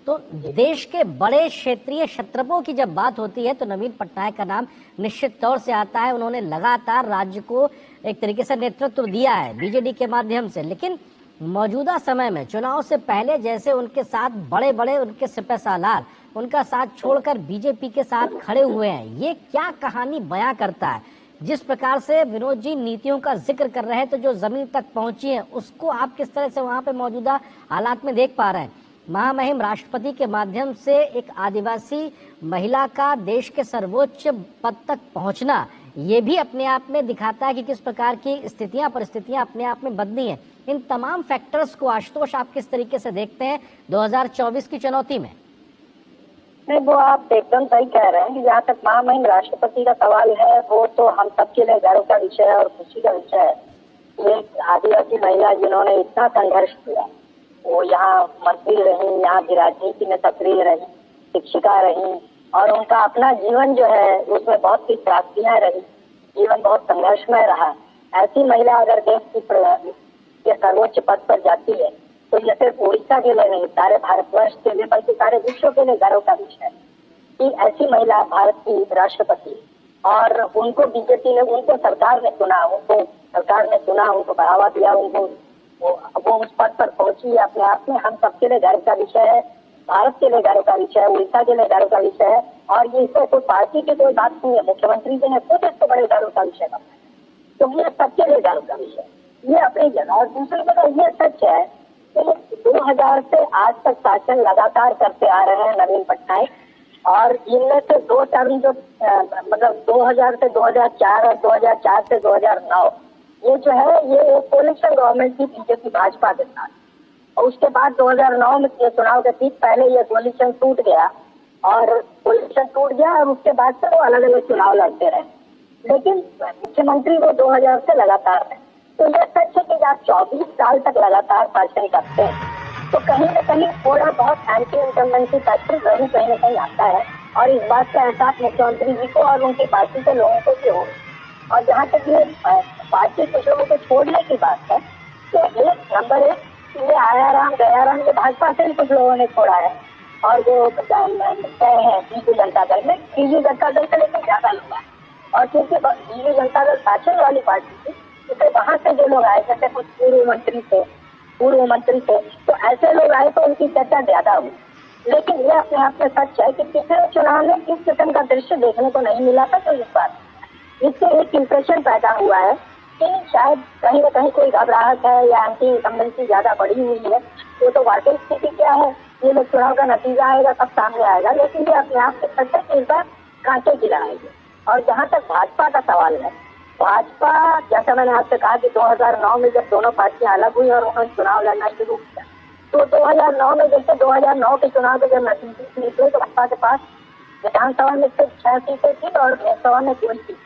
तो देश के बड़े क्षेत्रीय क्षत्रपों की जब बात होती है तो नवीन पटनायक का नाम निश्चित तौर से आता है। उन्होंने लगातार राज्य को एक तरीके से नेतृत्व दिया है बीजेडी के माध्यम से, लेकिन मौजूदा समय में चुनाव से पहले जैसे उनके साथ बड़े बड़े उनके सिपह सालार उनका साथ छोड़कर बीजेपी के साथ खड़े हुए हैं, ये क्या कहानी बयां करता है? जिस प्रकार से विनोद जी नीतियों का जिक्र कर रहे हैं तो जो जमीन तक पहुंची है उसको आप किस तरह से वहां पे मौजूदा हालात में देख पा रहे हैं? महामहिम राष्ट्रपति के माध्यम से एक आदिवासी महिला का देश के सर्वोच्च पद तक पहुंचना, ये भी अपने आप में दिखाता है कि किस प्रकार की स्थितियां परिस्थितियां अपने आप में बदली हैं। इन तमाम फैक्टर्स को आशुतोष आप किस तरीके से देखते हैं 2024 की चुनौती में? नहीं, वो आप एकदम सही कह रहे हैं कि जहाँ तक महामहिम राष्ट्रपति का सवाल है वो तो हम सबके लिए गर्व का विषय है और खुशी का विषय है। एक आदिवासी महिला जिन्होंने इतना संघर्ष किया, वो यहाँ मंत्री रही, यहाँ की राजनीति में सक्रिय रही, शिक्षिका रही और उनका अपना जीवन जो है उसमें बहुत सी त्रासदियां रही, जीवन बहुत संघर्षमय रहा। ऐसी महिला अगर देश की ये सर्वोच्च पद पर जाती है तो ये सिर्फ उड़ीसा के लिए नहीं, सारे भारतवर्ष के लिए बल्कि सारे विश्व के लिए गर्व का विषय है कि ऐसी महिला भारत की राष्ट्रपति, और उनको बीजेपी ने, उनको सरकार ने चुना, उनको बढ़ावा दिया, वो उस पद पर पहुंची है। अपने आप में हम सबके लिए गर्व का विषय है, भारत के लिए गर्व का विषय है, उड़ीसा के लिए गर्व का विषय है और ये इसमें कोई पार्टी की कोई बात नहीं है। मुख्यमंत्री जी ने खुद इसको बड़े गर्व का विषय बनाया, तो ये सबके लिए गर्व का विषय, ये अपनी जगह। और दूसरी जगह ये सच है कि 2000 से आज तक शासन लगातार करते आ रहे हैं नवीन पटनायक और इनमें से 2 टर्म जो मतलब 2000 से 2004 और 2004 से 2009 ये जो है ये कोलिशन गवर्नमेंट की बीजेपी भाजपा के साथ, और उसके बाद 2009 में ये चुनाव के ठीक पहले ये कोलिशन टूट गया और उसके बाद से वो अलग अलग चुनाव लड़ते रहे, लेकिन मुख्यमंत्री वो 2000 से लगातार है। तो ये सच है कि आप 24 साल तक लगातार शासन करते हैं तो कहीं न कहीं थोड़ा बहुत एंटी इनकम्बेंसी फैक्टर जरूर कहीं न कहीं आता है और इस बात का एहसास मुख्यमंत्री जी को और उनकी पार्टी के लोगों को भी हो। और जहाँ तक ये पार्टी कुछ लोगों को छोड़ने की बात है तो एक नंबर है ये आया राम गया राम, ये भाजपा से ही कुछ लोगों ने छोड़ा है और जो गए हैं बीजू जनता दल में, बीजू जनता दल से लेकर ज्यादा लोग आए और क्योंकि बीजू जनता दल शासन वाली पार्टी थी तो वहां से जो लोग आए, जैसे कुछ पूर्व मंत्री थे तो ऐसे लोग आए तो उनकी चर्चा ज्यादा हुई। लेकिन ये अपने आप में सच है कि पिछले चुनाव में इस किस्म का दृश्य देखने को नहीं मिला था, तो इस बार इससे एक इंप्रेशन पैदा हुआ है कि शायद कहीं न कहीं कोई घबराहट है या एंटी इनकम्बेंसी ज्यादा बढ़ी हुई है। वो तो वाकई स्थिति क्या है ये लोग चुनाव का नतीजा आएगा तब सामने आएगा, लेकिन ये अपने आप से सच है कि इस बार कांटे की लड़ाई है। और जहाँ तक भाजपा का सवाल है, भाजपा जैसा मैंने आपसे कहा कि 2009 में जब दोनों पार्टियां अलग हुई और उन्होंने चुनाव लड़ना शुरू किया तो 2009 में जैसे 2009 के चुनाव के जब नतीजे निकले तो भाजपा के पास विधानसभा में सिर्फ 6 सीटें थी और लोकसभा में 2 सीटें।